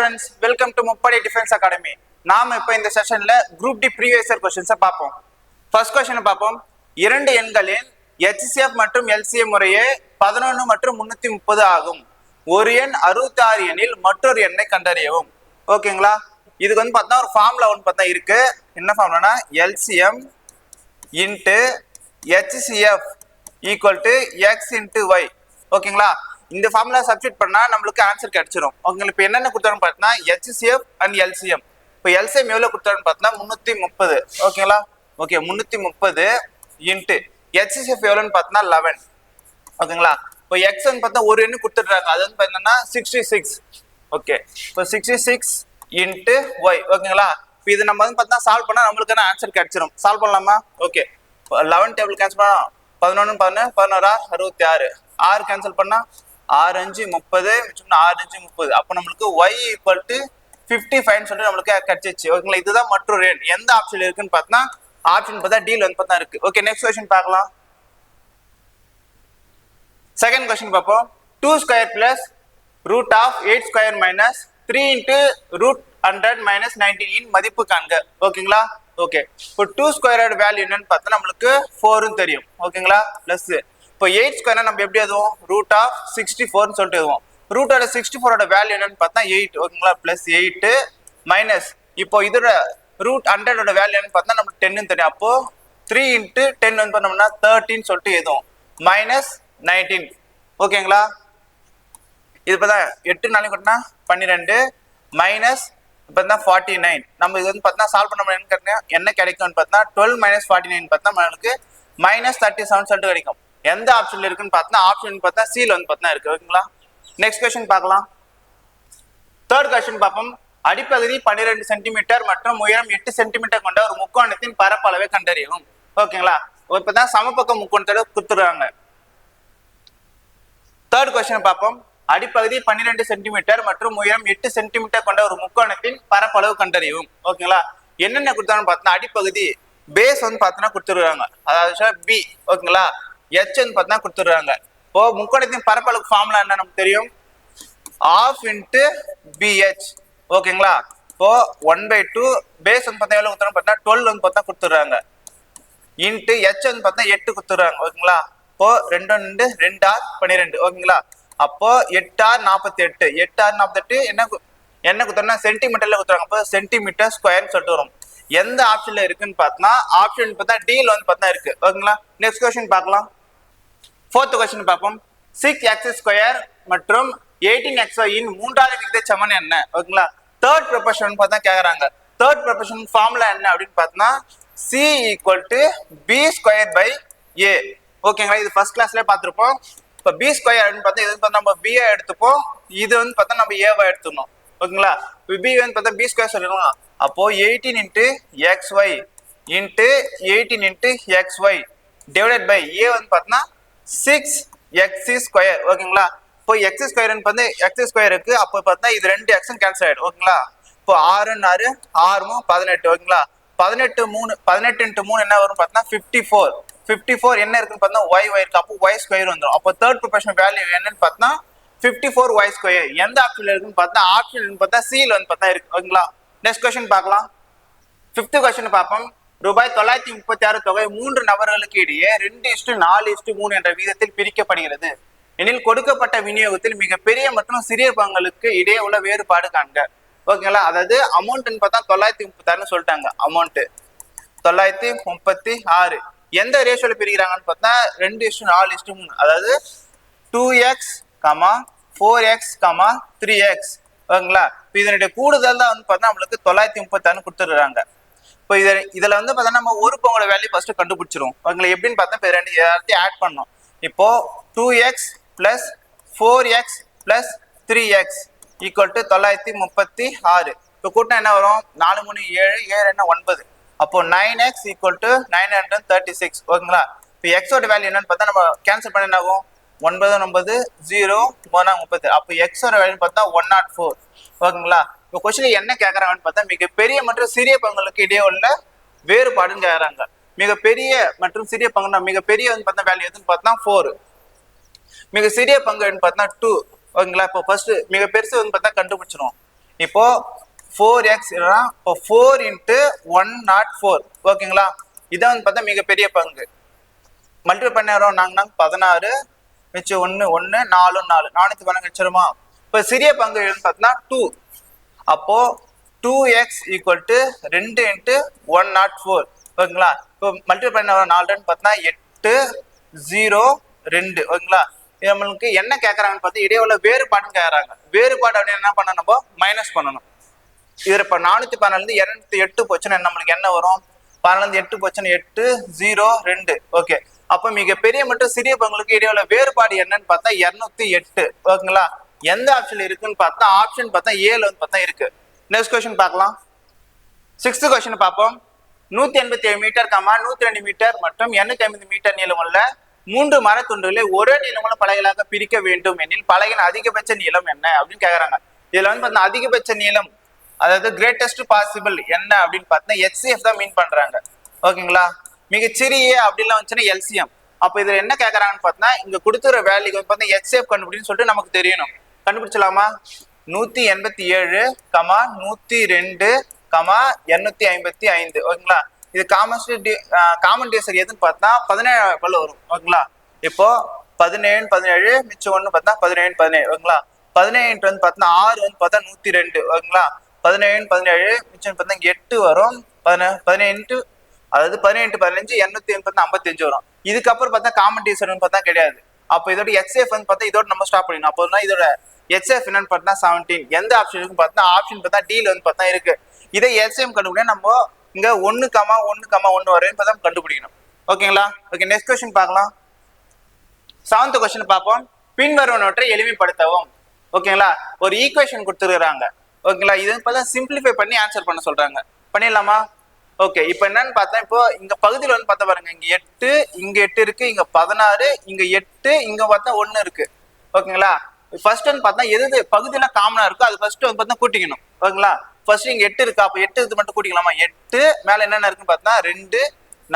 Students, welcome to Muppadai defence academy. நாம இப்போ இந்த செஷன்ல group D previous year questions பார்ப்போம். ஃபர்ஸ்ட் क्वेश्चन பார்ப்போம். இரண்டு எண்களின் HCF மற்றும் LCM முறையே 11 மற்றும் 330 ஆகும். ஒரு எண் 66 எண்ணில் மற்றொரு எண்ணை கண்டறியவும். ஓகேங்களா? இதுக்கு வந்து பார்த்தா ஒரு ஃபார்முலா ஒன்று பார்த்தா இருக்கு. என்ன ஃபார்முலானா LCM into HCF equal to X into Y. ஓகேங்களா? இந்த ஃபார்முலா சப்ஸ்டிட் பண்ணா நம்மளுக்கு ஆன்சர் கிடைச்சிரும். ஓகேங்களா? இப்போ என்னென்ன கொடுத்தாருன்னு பார்த்தா HCF அண்ட் LCM. இப்போ LCM எவ்வளோ கொடுத்தாருன்னு பார்த்தா 330. ஓகேங்களா? ஓகே, 330 இன்ட்டு HCF எவ்வளோன்னு பார்த்தா 11. ஓகேங்களா? இப்போ X வந்து பார்த்தா ஒரு எண்ணு கொடுத்துட்றாங்க, அது வந்து பார்த்தீங்கன்னா 66. ஓகே, இப்போ 66 இன்ட்டு Y. ஓகேங்களா? இப்போ இது நம்ம வந்து பார்த்தா சால்வ் பண்ணா நம்மளுக்கான ஆன்சர் கிடைச்சிரும். சால்வ் பண்ணலாமா? ஓகே, 11 டேபிள் கேன்சல் பண்ணா 11 11 11 66 6 கேன்சல் பண்ணா 6 5 30 மிச்சம் 6 5 30. அப்போ நம்மளுக்கு Y ஈக்குவல் டு 55 சொல்லிட்டு நம்மளுக்கு கிடைச்சிச்சு. ஓகேங்களா? இதுதான் மற்றொரு எண். எந்த ஆப்ஷன் இருக்குன்னு பார்த்தா ஆப்ஷன் பார்த்தா டீல் வந்து பார்த்தா இருக்கு. ஓகே, நெக்ஸ்ட் क्वेश्चन பார்க்கலாம். செகண்ட் क्वेश्चन பார்ப்போம். 2 square plus root of 8 square minus 3 into root 100 minus 19 இன் மதிப்பு காண்க. ஓகேங்களா? ஓகே, இப்போ 2 ஸ்கொயரோட வேல்யூ என்னன்னு பார்த்தா நம்மளுக்கு 4 தெரியும். ஓகேங்களா? பிளஸ் இப்போ 8 ஸ்கொயர் நம்ம எப்படி எழுதுவோம்? ரூட் ஆஃப் 64 சொல்லிட்டு எழுதுவோம். ரூட்டோட 64ஓட வேல்யூ என்னன்னு பார்த்தா 8. ஓகேங்களா? பிளஸ் 8 மைனஸ் இப்போ இதோட ரூட் 100ஓட வேல்யூ என்னன்னு பார்த்தா நமக்கு 10 தெரியும். அப்போ 3 இன்ட்டு 10 வந்து பண்ணோம்னா 13 சொல்லிட்டு எழுதுவோம். மைனஸ் 19. ஓகேங்களா? இது பார்த்தா 8 நாளைக்கு கொட்டினா 12 மைனஸ் இப்போ தான் 49. நம்ம இது வந்து பார்த்தா சால்வ் பண்ண என்ன கிடைக்கும்னு பார்த்தா 12 மைனஸ் 49 பார்த்தா நம்மளுக்கு மைனஸ் 37 சொல்லிட்டு கிடைக்கும். எந்த ஆப்ஷன்ல இருக்குன்னு பார்த்தா ஆப்ஷன் பார்த்தா சில வந்து பார்த்தா இருக்கு. ஓகேங்களா? நெக்ஸ்ட் क्वेश्चन பார்க்கலாம். தேர்ட் क्वेश्चन பார்ப்போம். அடிப்பகுதி 12 சென்டிமீட்டர் மற்றும் உயரம் 8 சென்டிமீட்டர் கொண்ட ஒரு முக்கோணத்தின் பரப்பளவை கண்டறியவும். ஓகேங்களா? இப்பதான் சமபக்க முக்கோணத்தோட கொடுத்துருவாங்க. தேர்ட் क्वेश्चन பார்ப்போம். அடிப்பகுதி 12 சென்டிமீட்டர் மற்றும் உயரம் 8 சென்டிமீட்டர் கொண்ட ஒரு முக்கோணத்தின் பரப்பளவு கண்டறியவும். ஓகேங்களா? என்னென்ன கொடுத்தாலும் பார்த்தா அடிப்பகுதி பேஸ் வந்து பார்த்தோன்னா கொடுத்துருவாங்க, அதாவது பி. ஓகேங்களா? H வந்து பார்த்தா கொடுத்துருவாங்க. இப்போ முக்கோணத்தின் பரப்பளவு ஃபார்முலா என்ன நமக்கு தெரியும்? Of into BH. ஓகேங்களா? இப்போ 1/2 பேஸ் வந்து பார்த்தா எவ்வளோ கொடுத்தாலும் பார்த்தா 12 வந்து பார்த்தா கொடுத்துருவாங்க. இன்ட்டு H வந்து பார்த்தா 8 கொடுத்துருவாங்க. ஓகேங்களா? இப்போ 2 2 2 ஆர் 12. ஓகேங்களா? அப்போ 8 ஆர் 48. 8 ஆர் 48 என்ன கொடுத்தோம்னா சென்டிமீட்டர்ல கொடுத்துருவாங்க. அப்போ சென்டிமீட்டர் ஸ்கொயர்னு சொல்லிட்டு வரும். எந்த ஆப்ஷன்ல இருக்குன்னு பார்த்தா ஆப்ஷன் பார்த்தா டீல் வந்து பார்த்தா இருக்கு. ஓகேங்களா? நெக்ஸ்ட் क्वेश्चन பார்க்கலாம். ஃபோர்த் क्वेश्चन பார்ப்போம். 6x ஸ்கொயர் மற்றும் 18xy இன் மூன்றாவது விகித சமன் என்ன? ஓகேங்களா? தேர்ட் ப்ரொபோர்ஷன் பார்த்தா கேக்குறாங்க. தேர்ட் ப்ரொபோர்ஷன் ஃபார்முலா என்ன அப்படின்னு பார்த்தா C equal to B square by A. ஓகேங்களா? இது ஃபர்ஸ்ட் கிளாஸ்ல பார்த்துருப்போம். இப்போ B ஸ்கொயர் அப்படின்னு பார்த்தா இது வந்து நம்ம B எடுத்துப்போம், இது வந்து பார்த்தா நம்ம A எடுத்துக்கணும். ஓகேங்களா? இப்போ B வந்து பார்த்தா B ஸ்கொயர் சொல்லணும். அப்போ 18 into XY into 18 into XY divided by A வந்து பார்த்தா 6x ஸ்கொயர். ஓகேங்களா? இப்போ x ஸ்கொயர்னு பார்த்து x ஸ்கொயர் இருக்கு. அப்போ பார்த்தா இது 2 x கேன்சல் ஆயிடும். ஓகேங்களா? இப்போ 6 6 6 18. ஓகேங்களா? 18 3 18 இன்ட்டு 3 என்ன வரும் பார்த்தா 54. 54 என்ன இருக்குன்னு பார்த்தா y இருக்கு. அப்போ y ஸ்கொயர் வந்துடும். அப்போ தேர்ட் ப்ரொபோர்ஷன் வேல்யூ என்னன்னு பார்த்தா 54y ஸ்கொயர். எந்த ஆப்ஷன்ல இருக்குன்னு பார்த்தா ஆப்ஷன் பார்த்தா C ல வந்து பார்த்தா இருக்கு. ஓகேங்களா? நெக்ஸ்ட் क्वेश्चन பார்க்கலாம். ஃபிஃப்த் क्वेश्चन பார்ப்போம். ரூபாய் 936 தொகை 3 நபர்களுக்கு இடையே 2:4:3 என்ற விகிதத்தில் பிரிக்கப்படுகிறது எனில் கொடுக்கப்பட்ட விநியோகத்தில் மிகப்பெரிய மற்றும் சிறிய பங்குகளுக்கு இடையே உள்ள வேறுபாடு காண்க. ஓகேங்களா? அதாவது அமௌண்ட்னு பார்த்தா 936 சொல்லிட்டாங்க. அமௌண்ட் 936 எந்த ரேஷியோல பிரிக்கிறாங்கன்னு பார்த்தா 2:4:3. அதாவது 2x 4x 3x. ஓகேங்களா? இப்போ இதனுடைய கூடுதல் தான் வந்து பார்த்தா நம்மளுக்கு 936 கொடுத்துடுறாங்க. இப்போ இதுல வந்து பார்த்தா நம்ம ஒரு பங்கோட வேல்யூ ஃபர்ஸ்ட் கண்டுபிடிச்சிருவோம். ஓகேங்களா? எப்படின்னு பார்த்தா இப்போ ரெண்டு எல்லாத்தையும் ஆட் பண்ணோம். இப்போ 2x plus 4x plus 3x equal to 936. இப்போ கூட்டினா என்ன வரும்? 4 3 7 7 என்ன 9. அப்போ 9x ஈக்குவல் டு 936. ஓகேங்களா? இப்போ எக்ஸோட வேல்யூ என்னன்னு பார்த்தா நம்ம கேன்சல் பண்ண என்ன ஆகும்? 9 9 0 3 30. அப்போ எக்ஸோட வேல்யூ பார்த்தா 104. ஓகேங்களா? இப்போ கொஸ்டின் என்ன கேட்கறாங்கன்னு பார்த்தா மிகப்பெரிய மற்றும் சிறிய பங்குகளுக்கு இடையே உள்ள வேறுபாடுன்னு கேட்கறாங்க. மிகப்பெரிய மற்றும் சிறிய பங்கு, மிகப்பெரிய வந்து பார்த்தா வேல்யூ எதுன்னு பார்த்தா 4, மிக சிறிய பங்குன்னு பார்த்தா 2. ஓகேங்களா? இப்போ ஃபர்ஸ்ட் மிக பெருசு வந்து பார்த்தா கண்டுபிடிச்சிரும். இப்போ 4x இப்போ 4 into 104 ஓகேங்களா. இதான் வந்து பார்த்தா மிகப்பெரிய பங்கு. மல்டிபிள் பண்ண வரோம் நாங்க 16 மிச்சம் 1 1 4 4 412 வச்சிருமா. இப்போ சிறிய பங்கு பார்த்தீங்கன்னா 2. அப்போ 2x ஈக்குவல் டு 2 into 104 ஓகேங்களா. இப்போ மல்டிபிள் பண்ண வரோம் 4 பார்த்தீங்கன்னா 8 0 2 ஓகேங்களா. நம்மளுக்கு என்ன கேட்கறாங்கன்னு பார்த்து இடையில வேறுபாடுன்னு கேட்கறாங்க. வேறுபாடு அப்படின்னு என்ன பண்ணணும், நம்ம மைனஸ் பண்ணணும். இதுல இப்ப 414 208 போச்சுன்னா நம்மளுக்கு என்ன வரும், 14 போச்சுன்னா 8 0 2 ஓகே. அப்ப மிகப்பெரிய மற்றும் சிறிய பங்குகளுக்கு இடையில வேறுபாடு என்னன்னு பார்த்தா 208 ஓகேங்களா. எந்த ஆப்ஷன் இருக்குன்னு பார்த்தா ஆப்ஷன் பார்த்தா ஏல வந்து பார்த்தா இருக்கு. நெக்ஸ்ட் கொஸ்டின் பார்க்கலாம். 6th கொஸ்டின் பார்ப்போம். 187 மீட்டர் 102 மீட்டர் மற்றும் 250 மீட்டர் நீளமுள்ள 3 மரத்துண்டுகளை ஒரே நீளமுள்ள பலகைகளாக பிரிக்க வேண்டும் எனில் பலகையின் அதிகபட்ச நீளம் என்ன அப்படின்னு கேக்குறாங்க. இதுல வந்து பார்த்தா அதிகபட்ச நீளம் அதாவது கிரேட்டஸ்ட் பாசிபிள் என்ன அப்படின்னு பார்த்தா HCF தான் மீன் பண்றாங்க ஓகேங்களா. மிகச்சிறிய அப்படிலாம் வந்துச்சுன்னா LCM. அப்ப இதுல என்ன கேட்கறாங்கன்னு பார்த்தா இங்க கொடுத்துற வேல்யூக்கு வந்து பார்த்தா HCF கண்டுபிடின்னு சொல்லிட்டு நமக்கு தெரியணும். கண்டுபிடிச்சலாமா? 187, 102, 255 ஓகேங்களா. இது காமன் டேசர் எதுன்னு பார்த்தா 17 போல வரும் ஓகேங்களா. இப்போ 17 17 மிச்சம் 1 பார்த்தா 17 17 ஓகேங்களா. 17 வந்து பார்த்தா 6 வந்து பார்த்தா 102 ஓகேங்களா. 17 17 மிச்சம் பார்த்தா 8 வரும். 18 அதாவது 18 15 255 வரும். இதுக்கப்புறம் பார்த்தா காமன் டேசர் பார்த்தா கிடையாது. அப்போ இதோட HCF வந்து பார்த்தா இதோட நம்ம ஸ்டாப் பண்ணிடணும். அப்போ இதோட HCF என்னன்னு பார்த்தா 17. எந்த ஆப்ஷன் இருக்குன்னு பார்த்தா ஆப்ஷன் பார்த்தா டீல வந்து பார்த்தா இருக்கு. இதை LCM கண்டுபிடிக்க நம்ம இங்க 1, 1, 1 வரையும் பார்த்தா கண்டுபிடிக்கணும் ஓகேங்களா. ஓகே நெக்ஸ்ட் கொஸ்டின் பார்க்கலாம். 7th கொஸ்டின் பார்ப்போம். பின்வருவனவற்றை எளிமைப்படுத்தவும் ஓகேங்களா. ஒரு ஈக்குவேஷன் கொடுத்துருக்காங்க ஓகேங்களா. இது பார்த்தா சிம்பிளிஃபை பண்ணி ஆன்சர் பண்ண சொல்றாங்க. பண்ணிடலாமா? ஓகே. இப்போ என்னன்னு பார்த்தா இப்போ இங்க பகுதியில் வந்து பார்த்தா பாருங்க, இங்க 8 இங்க 8 இருக்கு, இங்க 16 இங்க 8 இங்க பார்த்தா 1 இருக்கு ஓகேங்களா. ஃபர்ஸ்ட் வந்து பார்த்தா எது பகுதியில காமனா இருக்கோ அது ஃபர்ஸ்ட் வந்து பார்த்தா கூட்டிக்கணும் ஓகேங்களா. ஃபர்ஸ்ட் இங்க 8 இருக்கா, அப்ப 8 இது மட்டும் கூட்டிக்கலாமா? 8 மேல என்னென்ன இருக்குன்னு பார்த்தா 2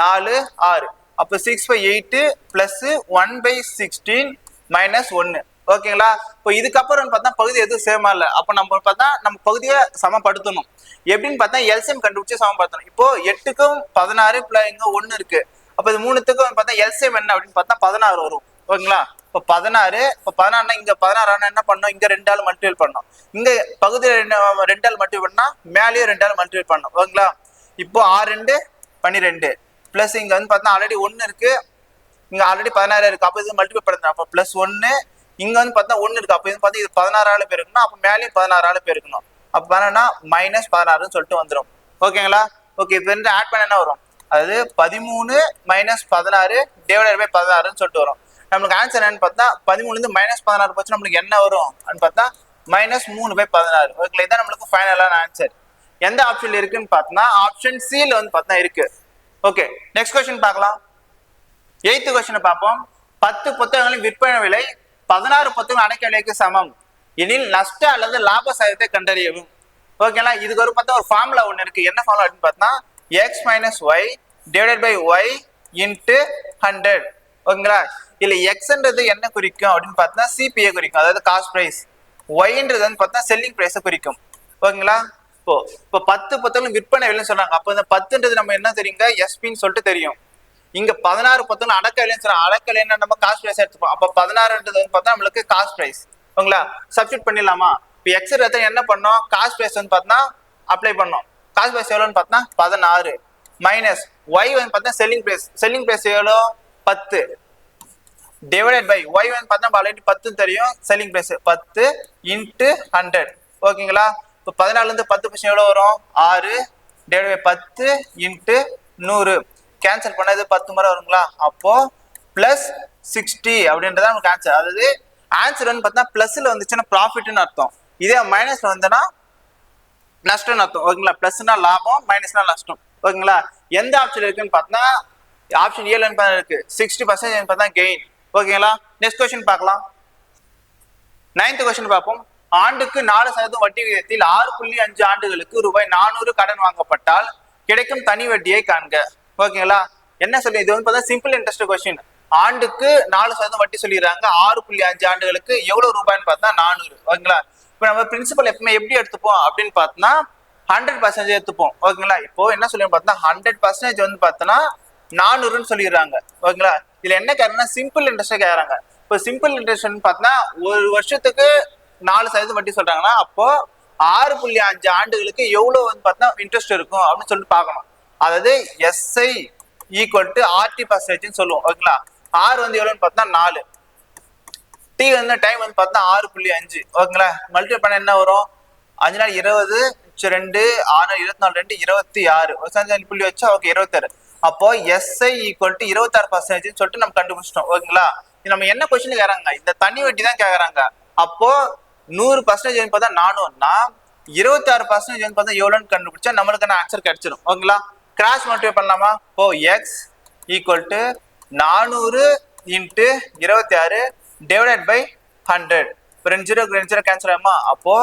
4 6 அப்ப 6/8 பிளஸ் 1/16 மைனஸ் 1 ஓகேங்களா. இப்போ இதுக்கப்புறம் பார்த்தா பகுதி எதுவும் சேமா இல்லை. அப்ப நம்ம பார்த்தா நம்ம பகுதியை சமப்படுத்தணும். எப்படின்னு பார்த்தா LCM கண்டுபிடிச்சு சமப்படுத்தணும். இப்போ 8க்கும் 16 இங்க 1 இருக்கு. அப்ப இது மூணுத்துக்கும் பார்த்தா LCM என்ன அப்படின்னு பார்த்தா 16 வரும் ஓகேங்களா. இப்போ 16 இப்போ 16 இங்க 16 என்ன பண்ணணும், இங்க 2 ஆல் மல்டிபிள் பண்ணணும். இங்க பகுதியில 2 ஆல் மல்டிபிள் பண்ணா மேலேயே 2 ஆல் மல்டிபிள் பண்ணணும் ஓகேங்களா. இப்போ 6 2 12 பிளஸ் இங்க வந்து பார்த்தா ஆல்ரெடி 1 இருக்கு, இங்க ஆல்ரெடி 16 இருக்கு. அப்போ இது மல்டிபிள் பண்ணுறேன். அப்போ பிளஸ் 1 இங்க வந்து பார்த்தா 1 இருக்கு. அப்போ இது பார்த்தா இது 16 பெருக்கணும். அப்போ மேலேயும் 16 பெருக்கணும். அப்போ வேணா மைனஸ் 16 சொல்லிட்டு வந்துடும் ஓகேங்களா. ஓகே இப்போ ரெண்டு ஆட் பண்ண என்ன வரும், அதாவது 13 மைனஸ் 16 டிவைடட் பை 16 சொல்லிட்டு வரும். நம்மளுக்கு ஆன்சர் என்னன்னு பார்த்தா 13 மைனஸ் 16 போச்சு நம்மளுக்கு என்ன வரும் அப்படின்னு பார்த்தா -3/16 ஓகே. இதான் நம்மளுக்கு ஃபைனலான ஆன்சர். எந்த ஆப்ஷன்ல இருக்குன்னு பார்த்தா ஆப்ஷன் சில வந்து பார்த்தா இருக்கு ஓகே. நெக்ஸ்ட் கொஸ்டின் பார்க்கலாம். 8th கொஸ்டின் பார்ப்போம். 10 புத்தகங்களின் விற்பனை விலை 16 புத்தகங்கள் அடக்க விலைக்கு சமம் எனில் நஷ்ட அல்லது லாப சதவீதத்தை கண்டறியவும் ஓகேங்களா. இதுக்கு ஒரு பார்த்தா ஒரு ஃபார்முலா ஒன்று இருக்கு. என்ன ஃபார்முலா அப்படின்னு பார்த்தா x minus Y divided by Y into 100 ஓகேங்களா. இல்ல எக்ஸ்ன்றது என்ன குறிக்கும் அப்படின்னு பார்த்தா சிபிஐ குறிக்கும், அதாவது காஸ்ட் பிரைஸ். ஒய்ன்றது வந்து பார்த்தா செல்லிங் பிரைஸை குறிக்கும் ஓகேங்களா. இப்போ 10 புத்தகங்கள் விற்பனை விலைன்னு சொல்றாங்க. அப்போ இந்த 10ன்றது நம்ம என்ன தெரியுங்க, எஸ்பின்னு சொல்லிட்டு தெரியும். இங்க 16 புத்தகங்கள் அடக்க விலைன்னு சொல்றாங்க. அடக்க விலைன்னு நம்ம காஸ்ட் பிரைஸ் எடுத்துப்போம். அப்போ 16ன்றது வந்து பார்த்தா நம்மளுக்கு காஸ்ட் பிரைஸ் ஓகேங்களா. சப்ஸ்டிட் பண்ணிடலாமா? இப்போ எக்ஸ் என்ன பண்ணோம், காஸ்ட் பிரைஸ் வந்து பார்த்தா அப்ளை பண்ணோம். காஸ்ட் பிரைஸ் எவ்வளோன்னு பார்த்தா 16 மைனஸ் ஒய் வந்து பார்த்தா செல்லிங் பிரைஸ். செல்லிங் பிரைஸ் எவ்வளோ 10 டிவைடட் பை ஒய் வந்து பார்த்தா ஆல்ரெடி 10 தெரியும், செல்லிங் பிரைஸ் 10 இன்ட்டு 100 ஓகேங்களா. இப்போ 14 இருந்து 10% எவ்வளோ வரும் 6 டிவைட் பை 10 இன்ட்டு 100 கேன்சல் பண்ணது 10 முறை வருங்களா. அப்போ பிளஸ் 60 அப்படின்றத நமக்கு ஆன்சர். அதாவது ஆன்சர் வந்து பார்த்தா பிளஸ்ல வந்துச்சுன்னா ப்ராஃபிட்னு அர்த்தம், இதே மைனஸ்ல வந்துன்னா நஷ்டம்னு அர்த்தம் ஓகேங்களா. பிளஸ்னா லாபம், மைனஸ்னா நஷ்டம் ஓகேங்களா. எந்த ஆப்ஷன் இருக்குன்னு பார்த்தா ஆப்ஷன் ஏல இருக்கு 60% பார்த்தா கெயின் ஓகேங்களா. நெக்ஸ்ட் கொஸ்டின் பார்க்கலாம். 9th கொஸ்டின் பார்ப்போம். ஆண்டுக்கு 4% வட்டி விகிதத்தில் 6.5 ஆண்டுகளுக்கு ரூபாய் 400 கடன் வாங்கப்பட்டால் கிடைக்கும் தனி வட்டியை காண்க ஓகேங்களா. என்ன சொல்லி இது வந்து பார்த்தா சிம்பிள் இன்ட்ரெஸ்ட் கொஸ்டின். ஆண்டுக்கு 4% வட்டி சொல்லிடுறாங்க. 6.5 ஆண்டுகளுக்கு எவ்வளவு ரூபாய்ன்னு பார்த்தா 400 ஓகேங்களா. இப்போ நம்ம பிரின்சிபல் எப்பவுமே எப்படி எடுத்துப்போம் அப்படின்னு பார்த்தோம்னா 100% எடுத்துப்போம். ஓகேங்களா? இப்போ என்ன சொல்லி பார்த்தோம்னா 100% வந்து பார்த்தோன்னா 400ன்னு சொல்லிடுறாங்க. ஓகேங்களா? இதுல என்ன கேட்கறாங்கன்னா சிம்பிள் இன்ட்ரெஸ்ட் கேட்கறாங்க. இப்போ சிம்பிள் இன்ட்ரெஸ்ட் பார்த்தோன்னா ஒரு வருஷத்துக்கு 4% வட்டி சொல்றாங்கன்னா அப்போ 6.5 ஆண்டுகளுக்கு எவ்வளவு வந்து பார்த்தா இன்ட்ரெஸ்ட் இருக்கும் அப்படின்னு சொல்லிட்டு பார்க்கணும். அதாவது எஸ்ஐ ஈக்குவல் டு RT% சொல்லுவோம். ஓகேங்களா? ஆர் வந்து எவ்வளவுன்னு பார்த்தா 4, டி வந்து டைம் வந்து பார்த்தா 6.5. ஓகேங்களா? மல்டிபிள் பண்ண என்ன வரும்? 5 நாள் 20, 2 6 24 2 26 ஒரு புள்ளி வச்சா ஓகே 26. அப்போ எஸ்ஐ ஈக்குவல் டு 26% சொல்லிட்டு நம்ம கண்டுபிடிச்சிட்டோம். ஓகேங்களா? நம்ம என்ன கொஸ்டின் கேக்குறாங்க? இந்த தனி வட்டி தான் கேக்குறாங்க. அப்போ 100% பார்த்தா 400னா 26% பார்த்தா எவ்வளோன்னு கண்டுபிடிச்சா நம்மளுக்கான ஆன்சர் கிடைச்சிடும். ஓகேங்களா? கிராஸ் மல்டிப்ளை பண்ணலாமா? இப்போ X equal to 400 into 26 divided by 100. இப்போ 2 கேன்சல் ஆகுமா? அப்போ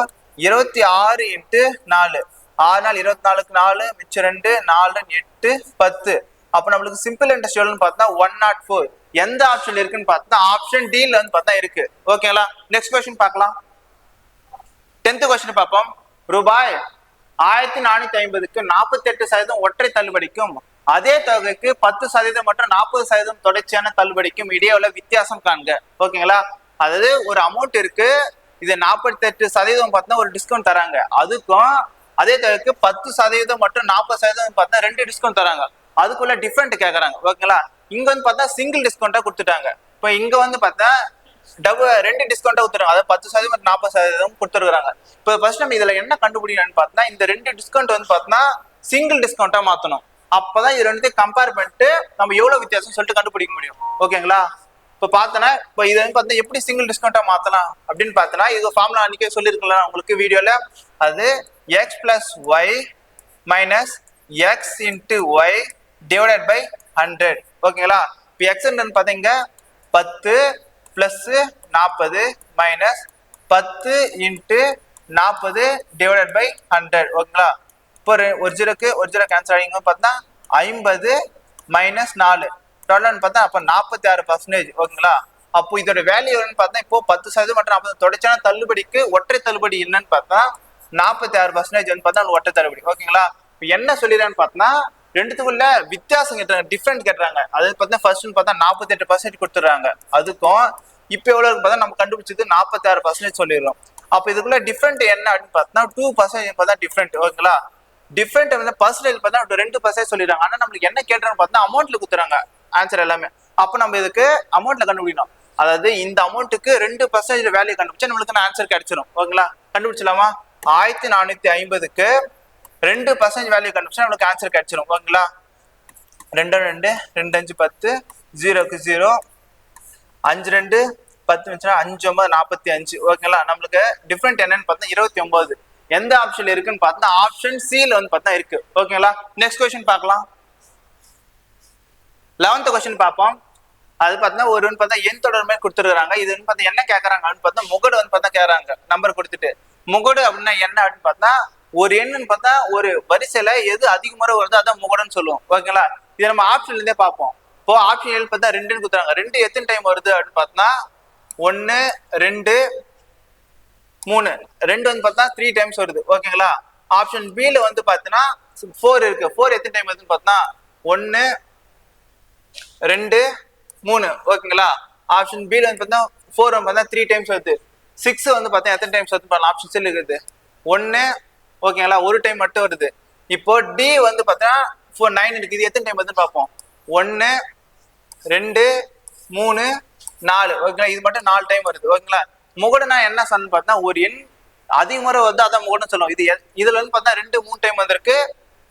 26 இன்ட்டு 4, 6 நாள் 24க்கு 4 மிச்சம் 2 4 8 10. அப்போ நம்மளுக்கு சிம்பிள் இன்ட்ரெஸ்ட் எவ்வளோன்னு பார்த்தா 104. எந்த ஆப்ஷன் இருக்குன்னு பார்த்தா ஆப்ஷன் டில வந்து பார்த்தா இருக்கு. ஓகேங்களா? நெக்ஸ்ட் கொஸ்டின் பார்க்கலாம். 10th கொஸ்டின் பார்ப்போம். ரூபாய் 1450க்கு 48% ஒற்றை தள்ளுபடிக்கும் அதே தொகைக்கு 10% மற்றும் 40% தொடர்ச்சியான தள்ளுபடிக்கும் இடையே உள்ள வித்தியாசம் காண்க. ஓகேங்களா? அதாவது ஒரு அமௌண்ட் இருக்கு, இது 48% பார்த்தா ஒரு டிஸ்கவுண்ட் தராங்க. அதுக்கும் அதே தொகைக்கு 10% மற்றும் 40% பார்த்தா 2 டிஸ்கவுண்ட் தராங்க. அதுக்குள்ள டிஃபரெண்ட் கேக்குறாங்க. ஓகேங்களா? இங்க வந்து பார்த்தா சிங்கிள் டிஸ்கவுண்டா கொடுத்துட்டாங்க. இப்போ இங்க வந்து பார்த்தா டபுள் 2 டிஸ்கவுண்டா கொடுத்துருக்காங்க. அதாவது 10% மற்றும் 40% கொடுத்துருக்காங்க. இப்போ ஃபர்ஸ்ட் நம்ம இதுல என்ன கண்டுபிடிக்கணும்னு பார்த்தா இந்த 2 டிஸ்கவுண்ட் வந்து பார்த்தா சிங்கிள் டிஸ்கவுண்டா மாத்தணும். அப்பதான் இது ரெண்டுத்தையும் கம்பேர் பண்ணிட்டு நம்ம எவ்வளவு வித்தியாசம் சொல்லிட்டு கண்டுபிடிக்க முடியும். ஓகேங்களா? இப்போ பார்த்தோன்னா இப்போ இது வந்து பார்த்தா எப்படி சிங்கிள் டிஸ்கவுண்டா மாத்தலாம் அப்படின்னு பார்த்தோன்னா இது ஃபார்முலா அன்னைக்கே சொல்லியிருக்கலாம் உங்களுக்கு வீடியோல. அது X plus Y minus X into Y divided by 100. ஓகேங்களா? இப்போ எக்ஸ் பார்த்தீங்க 10 plus 40 minus 10 into 40 divided by 100. ஓகேங்களா? இப்போ ஒரு ஜீரோ கேன்சல் ஆகிங்க பார்த்தா 50 மைனஸ் 4 டோட்டல் பார்த்தா அப்போ 46%. ஓகேங்களா? அப்போ இதோட வேல்யூ என்னன்னு பார்த்தா இப்போ 10% மற்றும் 40 தொடர்ச்சியான தள்ளுபடிக்கு ஒற்றை தள்ளுபடி என்னன்னு பார்த்தா 46% பார்த்தா ஒற்றை தள்ளுபடி. ஓகேங்களா? இப்போ என்ன சொல்லிடுறான்னு பார்த்தா ரெண்டுத்துக்குள்ள வித்தியாசம் கேட்டாங்க, டிஃப்ரெண்ட் கேட்டுறாங்க. அது பார்த்தா ஃபர்ஸ்ட் பார்த்தா 48% கொடுத்துட்றாங்க. அதுக்கும் இப்போ எவ்வளவு பார்த்தா நம்ம கண்டுபிடிச்சது 46% சொல்லிடுறோம். அப்போ இதுக்குள்ள டிஃப்ரெண்ட் என்ன அப்படின்னு பார்த்தா 2% பார்த்தா டிஃப்ரெண்ட். ஓகேங்களா? டிஃப்ரெண்ட் வந்து பர்சன்டேஜ் பார்த்தா 2% சொல்லிடுறாங்க. ஆனா நம்மளுக்கு என்ன கேட்டுறான்னு பார்த்தா அமௌண்ட்ல கொடுத்துறாங்க ஆன்சர் எல்லாமே. அப்போ நம்ம இதுக்கு அமௌண்ட்ல கண்டுபிடிக்கணும். அதாவது இந்த அமௌண்ட்டுக்கு 2% வேல்யூ கண்டுபிடிச்சா நம்மளுக்கு ஆன்சர் கிடைச்சிடும். ஓகேங்களா? கண்டுபிடிச்சலாமா? 1450க்கு 2% வேல்யூ கண்டுபிடிச்சா நம்மளுக்கு ஆன்சர் கிடைச்சிடும். ஓகேங்களா? 2 2 2 5 10 0க்கு 0 5 2 10 5 9 45. ஓகேங்களா? நம்மளுக்கு டிஃப்ரெண்ட் என்னன்னு பார்த்தா 29. எந்த ஆப்ஷன் இருக்குன்னு பார்த்தா ஆப்ஷன் சில வந்து பார்த்தா இருக்கு. ஓகேங்களா? நெக்ஸ்ட் கொஸ்டின் பார்க்கலாம். 11th கொஸ்டின் பார்ப்போம். அது பார்த்தா ஒரு பார்த்தா எண் தொடர்மே கொடுத்துருக்காங்க. இது வந்து பார்த்தா என்ன கேட்கறாங்க அப்படின்னு பார்த்தா முகடு வந்து பார்த்தா கேட்கறாங்க. நம்பர் கொடுத்துட்டு முகடு அப்படின்னா என்ன அப்படின்னு பார்த்தா ஒரு எண்ணுன்னு பார்த்தா ஒரு வரிசையில எது அதிக முறை வருதோ அதான் முகடுன்னு சொல்லுவோம். ஓகேங்களா? இது நம்ம ஆப்ஷன்ல இருந்தே பார்ப்போம். இப்போ ஆப்ஷன் பார்த்தா 2ன்னு கொடுத்துறாங்க. 2 எத்தனை டைம் வருது அப்படின்னு பார்த்தா 1 2 3 2 வந்து பார்த்தா 3 டைம்ஸ் வருது. ஓகேங்களா? ஆப்ஷன் பில வந்து பார்த்தீங்கன்னா 4 இருக்கு. 4 எத்தனை டைம் வருதுன்னு பார்த்தா 1 2 3. ஓகேங்களா? ஆப்ஷன் பில வந்து பார்த்தா 4 வந்து பார்த்தா 3 டைம்ஸ் வருது. 6 வந்து பார்த்தா எத்தனை டைம்ஸ் வருது பாருங்க. ஆப்ஷன் சில இருக்குது 1. ஓகேங்களா? ஒரு டைம் மட்டும் வருது. இப்போ டி வந்து பார்த்தா 9 இருக்கு. இது எத்தனை டைம் வருதுன்னு பார்ப்போம். 1 2 3 4. ஓகேங்களா? இது மட்டும் 4 டைம் வருது. ஓகேங்களா? முகடுனா என்ன சொன்னு பார்த்தா ஒரு எண் அதிக முறை வந்து அதான் முகடுன்னு சொல்லுவோம். இதுல வந்து பார்த்தா 2 3 டைம் வந்திருக்கு.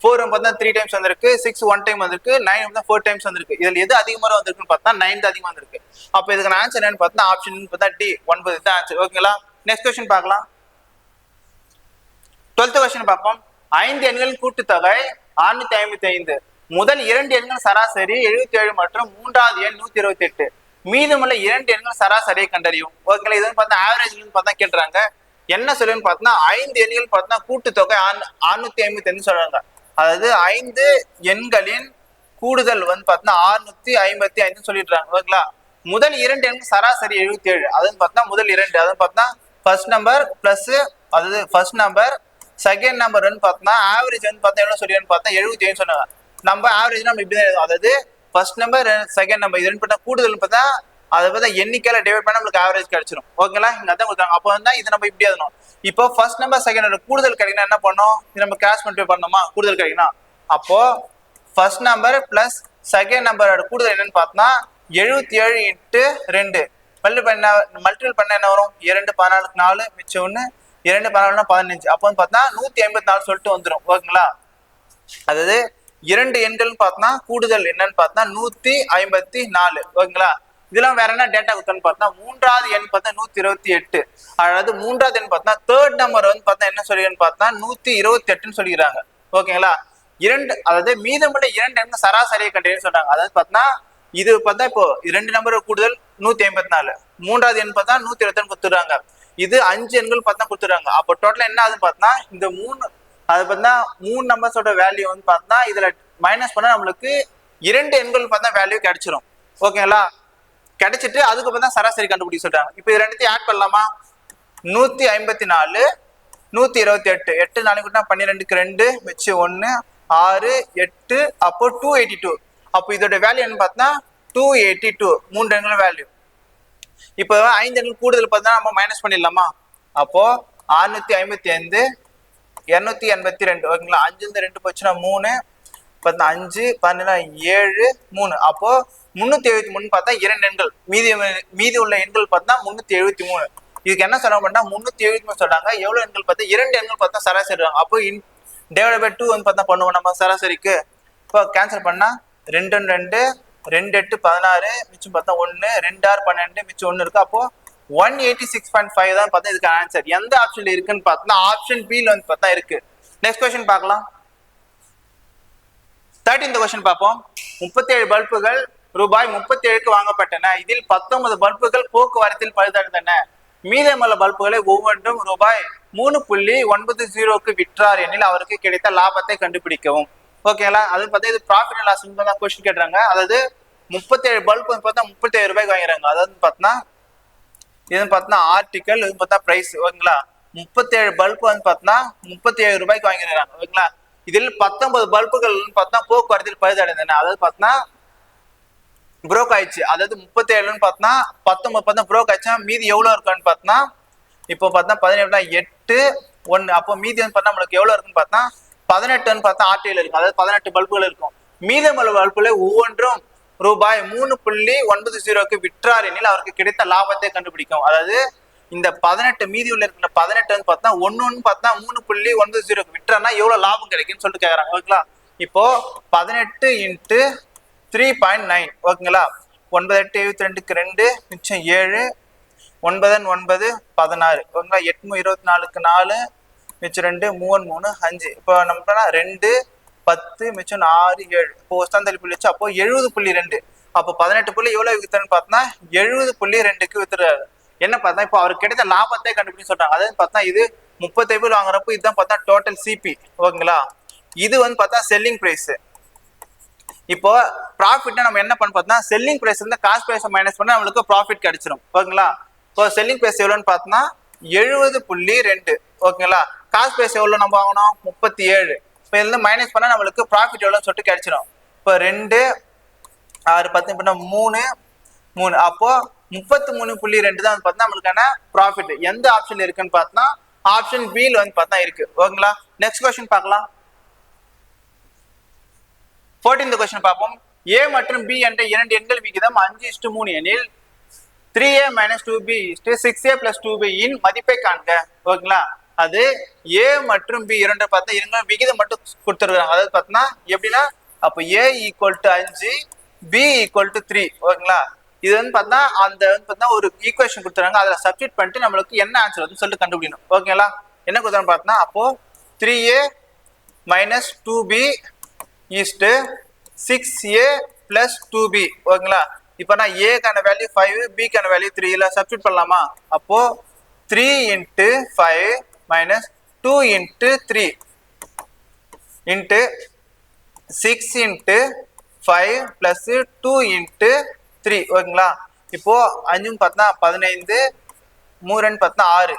4 பார்த்தா 3 டைம்ஸ் வந்திருக்கு. 6 1 டைம் வந்திருக்கு. 9 பார்த்தா 4 டைம்ஸ் வந்திருக்கு. இதுல எது அதிக முறை வந்திருக்குன்னு பார்த்தா 9 அதிகமா வந்திருக்கு. அப்ப இதுக்கு ஆன்சர் என்னன்னு பார்த்தா ஆப்ஷன் பார்த்தா டி 9 தான் ஆன்சர். ஓகேங்களா? நெக்ஸ்ட் क्वेश्चन பார்க்கலாம். 12th क्वेश्चन பார்ப்போம். 5 எண்களின் கூட்டுத்தொகை 655. முதல் 2 எண்கள் சராசரி 77 மற்றும் மூன்றாவது எண் 128. மீதமுள்ள 2 எண்கள் சராசரியை கண்டறியும். ஓகேங்களா? இது பார்த்தா ஆவரேஜ் பார்த்தா கேட்கறாங்க. என்ன சொல்லுன்னு பார்த்தா 5 எண்கள் பார்த்தா கூட்டுத்தொகை 655 சொல்றாங்க. அதாவது 5 எண்களின் கூடுதல் வந்து பார்த்தா 655 சொல்லிடுறாங்க. ஓகேங்களா? முதல் 2 எண்கள் சராசரி 77. அதுன்னு பார்த்தா முதல் 2 அதுன்னு பார்த்தா ஃபர்ஸ்ட் நம்பர் பிளஸ் அதாவது ஃபர்ஸ்ட் நம்பர் செகண்ட் நம்பர் வந்து பார்த்தோம்னா ஆவரேஜ் வந்து பார்த்தா எவ்வளோ சொல்லியான்னு பார்த்தா 77 சொன்னாங்க. நம்ம ஆவரேஜ் நம்ம இப்படி தான் எழுதும். அதாவது ஃபர்ஸ்ட் நம்பர் செகண்ட் நம்பர் இது ரெண்டு பார்த்தா கூடுதல் பார்த்தா அதை பார்த்தா எண்ணிக்கையில டிவைட் பண்ணா நம்மளுக்கு ஆவரேஜ் கிடைச்சிடும். ஓகேங்களா, இங்க அதான் கொடுத்தாங்க. அப்போ வந்து இது நம்ம இப்படி எழுதணும். இப்போ ஃபர்ஸ்ட் நம்பர் செகண்ட் நம்பர் கூடுதல் கிடைக்கணும் என்ன பண்ணணும், இது நம்ம கிராஸ் மல்டிப்ளை பண்ணணுமா கூடுதல் கிடைக்கணும். அப்போ ஃபர்ஸ்ட் நம்பர் பிளஸ் செகண்ட் நம்பரோட கூடுதல் என்னன்னு பார்த்தோம்னா 77 இன்ட்டு 2 மல்டிபிள் பண்ண என்ன வரும், 2 14 4 மிச்சம் 1 2 14 15. அப்போ வந்து பார்த்தா 184 சொல்லிட்டு வந்துடும். ஓகேங்களா, அதாவது இரண்டு எண்கள் பார்த்தா கூடுதல் என்னன்னு பார்த்தா 154. ஓகேங்களா, இதெல்லாம் வேற என்ன டேட்டா கொடுத்தோன்னு பார்த்தா மூன்றாவது எண் பார்த்தா 128. அதாவது மூன்றாவது எண் பார்த்தா தேர்ட் நம்பர் வந்து பார்த்தா என்ன சொல்லிருன்னு பார்த்தா 128ன்னு சொல்லிக்கிறாங்க. ஓகேங்களா, அதாவது மீதமுள்ள இரண்டு எண்கள் சராசரியை கண்டறியன்னு சொல்றாங்க. அதாவது பார்த்தா இது பார்த்தா இப்போ இரண்டு நம்பர் கூடுதல் 154, மூன்றாவது எண் பார்த்தா 128 கொடுத்துறாங்க. இது 5 எண்கள் பார்த்தா கொடுத்துறாங்க. அப்போ டோட்டலா என்ன ஆகுதுன்னு பார்த்தா இந்த அது பார்த்தா 3 நம்பர்ஸோட வேல்யூ வந்து பார்த்தா இதுல மைனஸ் பண்ணா நம்மளுக்கு 2 எண்கள் பார்த்தா வேல்யூ கிடைச்சிரும். ஓகேங்களா, கிடைச்சிட்டு அதுக்கு பார்த்தா சராசரி கண்டுபிடிக்க சொல்றாங்க. இப்போ இது ரெண்டுத்தையும் ஆட் பண்ணலாமா, 154 128 8 4 கூட்டினா 12க்கு 2 மிச்சம் 1 6 8 அப்போ 282. அப்போ இதோட வேல்யூ என்ன பார்த்தா 282 மூன்று எண்கள் வேல்யூ. இப்போ 5 எண்கள் கூடுதல் பார்த்தா நம்ம மைனஸ் பண்ணிடலாமா, அப்போ 655 282. ஓகேங்களா, 5 2 போச்சுன்னா 3 பார்த்தா 5 12 7 3. அப்போ 373 பார்த்தா இரண்டு எண்கள் மீதி உள்ள எண்கள் பார்த்தா 373. இதுக்கு என்ன சொல்ல பண்ணா 373 சொல்றாங்க. எவ்வளவு எண்கள் பார்த்தா இரண்டு எண்கள் பார்த்தா சராசரி. அப்போ டிவைட் பை 2 வந்து பார்த்தா பண்ணுவோம் நம்ம சராசரிக்கு. இப்போ கேன்சல் பண்ணா 2 2 2 8 16 மிச்சம் பார்த்தா 1 2 6 12 மிச்சம் 1 இருக்கு. அப்போ 186.5 தான் பார்த்தா இதுக்கு ஆன்சர். எந்த ஆப்ஷன்ல இருக்குன்னு பார்த்தா ஆப்ஷன் பி ல வந்து பார்த்தா இருக்கு. நெக்ஸ்ட் क्वेश्चन பார்க்கலாம். 13th क्वेश्चन பார்ப்போம். 37 பல்புகள் ரூபாய் 37க்கு வாங்கப்பட்டன. இதில் 19 பல்புகள் போக்குவரத்தில் பழுதடைந்தன. மீதமுள்ள பல்புகளை ஒவ்வொன்றும் ரூபாய் 3.90க்கு விற்றார் எனில் அவருக்கு கிடைத்த லாபத்தை கண்டுபிடிக்கவும். ஓகேங்களா, அது பார்த்தா இது ப்ராஃபிட் அண்ட் லாஸ் தான் क्वेश्चन கேட்றாங்க. அதாவது 37 பல்பு வந்து பார்த்தா 37 ரூபாய்க்கு வாங்குறாங்க. அதாவது பார்த்தா இது பார்த்தா ஆர்டிக்கல், இது பார்த்தா பிரைஸ். ஓகேங்களா, 37 பல்பு வந்து பார்த்தா 37 ரூபாய்க்கு வாங்கிடுறாங்க. ஓகேங்களா, இதில் 19 பல்புகள் பார்த்தா போக்குவரத்தில் பழுதடைந்தன. அதாவது பார்த்தா புரோக் ஆயிடுச்சு. அதாவது 37 பார்த்தா 19 பார்த்தா புரோக் ஆயிடுச்சா, மீதி எவ்வளவு இருக்குன்னு பார்த்தா இப்போ பார்த்தா 17 8 1. அப்போ மீதி வந்து பார்த்தா நம்மளுக்கு எவ்வளவு இருக்குன்னு பார்த்தா 18 பார்த்தா ஆர்டிஎல் இருக்கும். அதாவது 18 பல்புகள் இருக்கும். மீதமுள்ள பல்புகளை ஒவ்வொன்றும் ரூபாய் 3.90க்கு விற்றார் எனில் அவருக்கு கிடைத்த லாபத்தை கண்டுபிடிக்கும். அதாவது இந்த 18 மீதி உள்ள இருக்கிற 18 வந்து பார்த்தா ஒன்னு பார்த்தா 3.90க்கு விற்றார்னா எவ்வளவு லாபம் கிடைக்கும்னு சொல்லிட்டு கேட்கறாங்க. ஓகேங்களா, இப்போ 18 இன்ட்டு 3.9. ஓகேங்களா, 9 8 72க்கு 2 மிச்சம் 7 9 9 16. ஓகேங்களா, 8 24க்கு 4 மிச்சம் 2 3 3 5. இப்போ நம்ம 2 10 மிச்சம் 6 7. இப்போ ஒஸ்தாந்தலி புள்ளி வச்சு அப்போ 70.2. அப்போ 18 புள்ளி எவ்வளவு வித்துறன்னு பார்த்தா 70.2க்கு வித்துறாரு. என்ன பார்த்தா இப்போ அவருக்கு கிடைத்த லாபத்தை கண்டுபிடிச்சு சொல்றாங்க. அதாவது பார்த்தா இது 37 வாங்குறப்போ இதுதான் பார்த்தா டோட்டல் சிபி. ஓகேங்களா, இது வந்து பார்த்தா செல்லிங் பிரைஸ். இப்போ ப்ராஃபிட்னா நம்ம என்ன பண்ண பார்த்தா செல்லிங் பிரைஸ் வந்து காஸ்ட் பிரைஸ் மைனஸ் பண்ணா நம்மளுக்கு ப்ராஃபிட் கிடைச்சிடும். ஓகேங்களா, இப்போ செல்லிங் பிரைஸ் எவ்வளோன்னு பார்த்தோம்னா 70.2. ஓகேங்களா, காஸ்ட் பிரைஸ் எவ்வளோ நம்ம வாங்கணும் 37. இப்போ இதுல மைனஸ் பண்ணா நம்மளுக்கு ப்ராஃபிட் எவ்வளோன்னு சொல்லிட்டு கிடைச்சிடும். இப்போ 2 6 10 பண்ணா 3 3. அப்போ 33.2 தான் பார்த்தா நம்மளுக்கான ப்ராஃபிட். எந்த ஆப்ஷன்ல இருக்குன்னு பார்த்தா ஆப்ஷன் பி ல வந்து பார்த்தா இருக்கு. ஓகேங்களா, நெக்ஸ்ட் क्वेश्चन பார்க்கலாம். 14th क्वेश्चन பார்ப்போம். A மற்றும் B என்ற இரண்டு எண்கள் விகிதம் 5:3 எனில் 3A - 2B 6A + 2B இன் மதிப்பை காண்க. ஓகேங்களா, அது A மற்றும் B இரண்டு பார்த்தா இருங்க விகிதம் மட்டும் கொடுத்துருக்காங்க. அதாவது பார்த்தா எப்படின்னா அப்போ A = 5 B = 3. ஓகேங்களா, இது வந்து பார்த்தா அந்த வந்து பார்த்தா ஒரு ஈக்குவேஷன் கொடுத்துறாங்க. அதில் சப்ஸ்டிட் பண்ணிட்டு நம்மளுக்கு என்ன ஆன்சர் வருதுன்னு சொல்லிட்டு கண்டுபிடிக்கணும். ஓகேங்களா, என்ன கொடுத்தான்னு பார்த்தா அப்போ 3A - 2B = 6A + 2B. ஓகேங்களா, இப்போ நான் ஏக்கான வேல்யூ 5 பிக்கான வேல்யூ 3 இல்ல சப்ஸ்டிட் பண்ணலாமா. அப்போ 3 × 5 - 2 × 3 × 6 × 5 + 2 × 3. ஓகேங்களா, இப்போ 5 பார்த்தா 15 3 பார்த்தா 6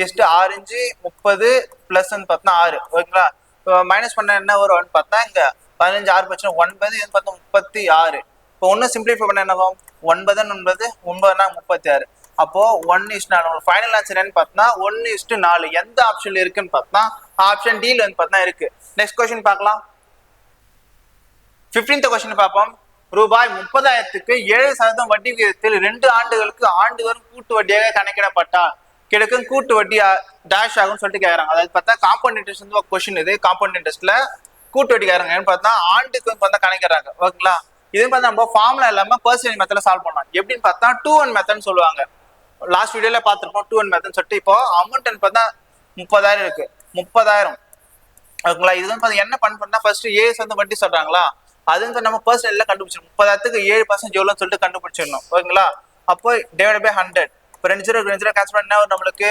இஸ்ட்டு ஆரஞ்சு 30 பிளஸ் வந்து பார்த்தா 6 ஓகேங்களா. இப்போ மைனஸ் பண்ண என்ன வரும் பார்த்தா இங்க 15 6 போச்சுன்னா 9 இது பார்த்தா 36. இப்போ ஒன்னும் சிம்பிளிஃபை பண்ண என்ன ஆகும் 9 9 9னா 36. அப்போ 1:4 ஃபைனல் ஆன்சர் என்னன்னு பார்த்தா 1:4 எந்த ஆப்ஷன்ல இருக்குன்னு பார்த்தா ஆப்ஷன் டில வந்து பார்த்தா இருக்கு. நெக்ஸ்ட் கொஸ்டின் பார்க்கலாம். 15th கொஸ்டின் பார்ப்போம். ரூபாய் 30,000க்கு 7% வட்டி விகிதத்தில் 2 ஆண்டுகளுக்கு ஆண்டுதோறும் கூட்டு வட்டியாக கணக்கிடப்பட்டால் கிடைக்கும் கூட்டு வட்டி டேஷ் ஆகும்னு சொல்லிட்டு கேட்கறாங்க. அதாவது பார்த்தா காம்பவுண்ட் இன்ட்ரெஸ்ட் வந்து ஒரு கொஸ்டின். இது காம்பவுண்ட் இன்ட்ரெஸ்ட்ல கூட்டு வட்டி கேட்கறாங்க. ஏன்னு பார்த்தா ஆண்டுக்கு வந்து பார்த்தா கணக்கிறாங்க ஓகேங்களா. இது பார்த்தா நம்ம ஃபார்முலா இல்லாம பர்சன்டேஜ் மெத்தட்ல சால்வ் பண்ணலாம். எப்படின்னு பார்த்தா 2-1 மெத்தட்னு சொல்லுவாங்க. லாஸ்ட் வீடியோல பார்த்துருப்போம் 2-1 மெத்தட்னு சொல்லிட்டு. இப்போ அமௌண்ட் பார்த்தா 30,000 இருக்கு 30,000 ஓகேங்களா. இது வந்து பார்த்தா என்ன பண்ணா ஃபர்ஸ்ட் ஏஸ் வந்து வட்டி சொல்றாங்களா அது வந்து நம்ம பர்சன்டேஜ்ல கண்டுபிடிச்சிடணும். 30,000க்கு 7% எவ்வளோன்னு சொல்லிட்டு கண்டுபிடிச்சிடணும் ஓகேங்களா. அப்போ டிவைட் பை 100 இப்போ 2 கேன்சல் பண்ணா நம்மளுக்கு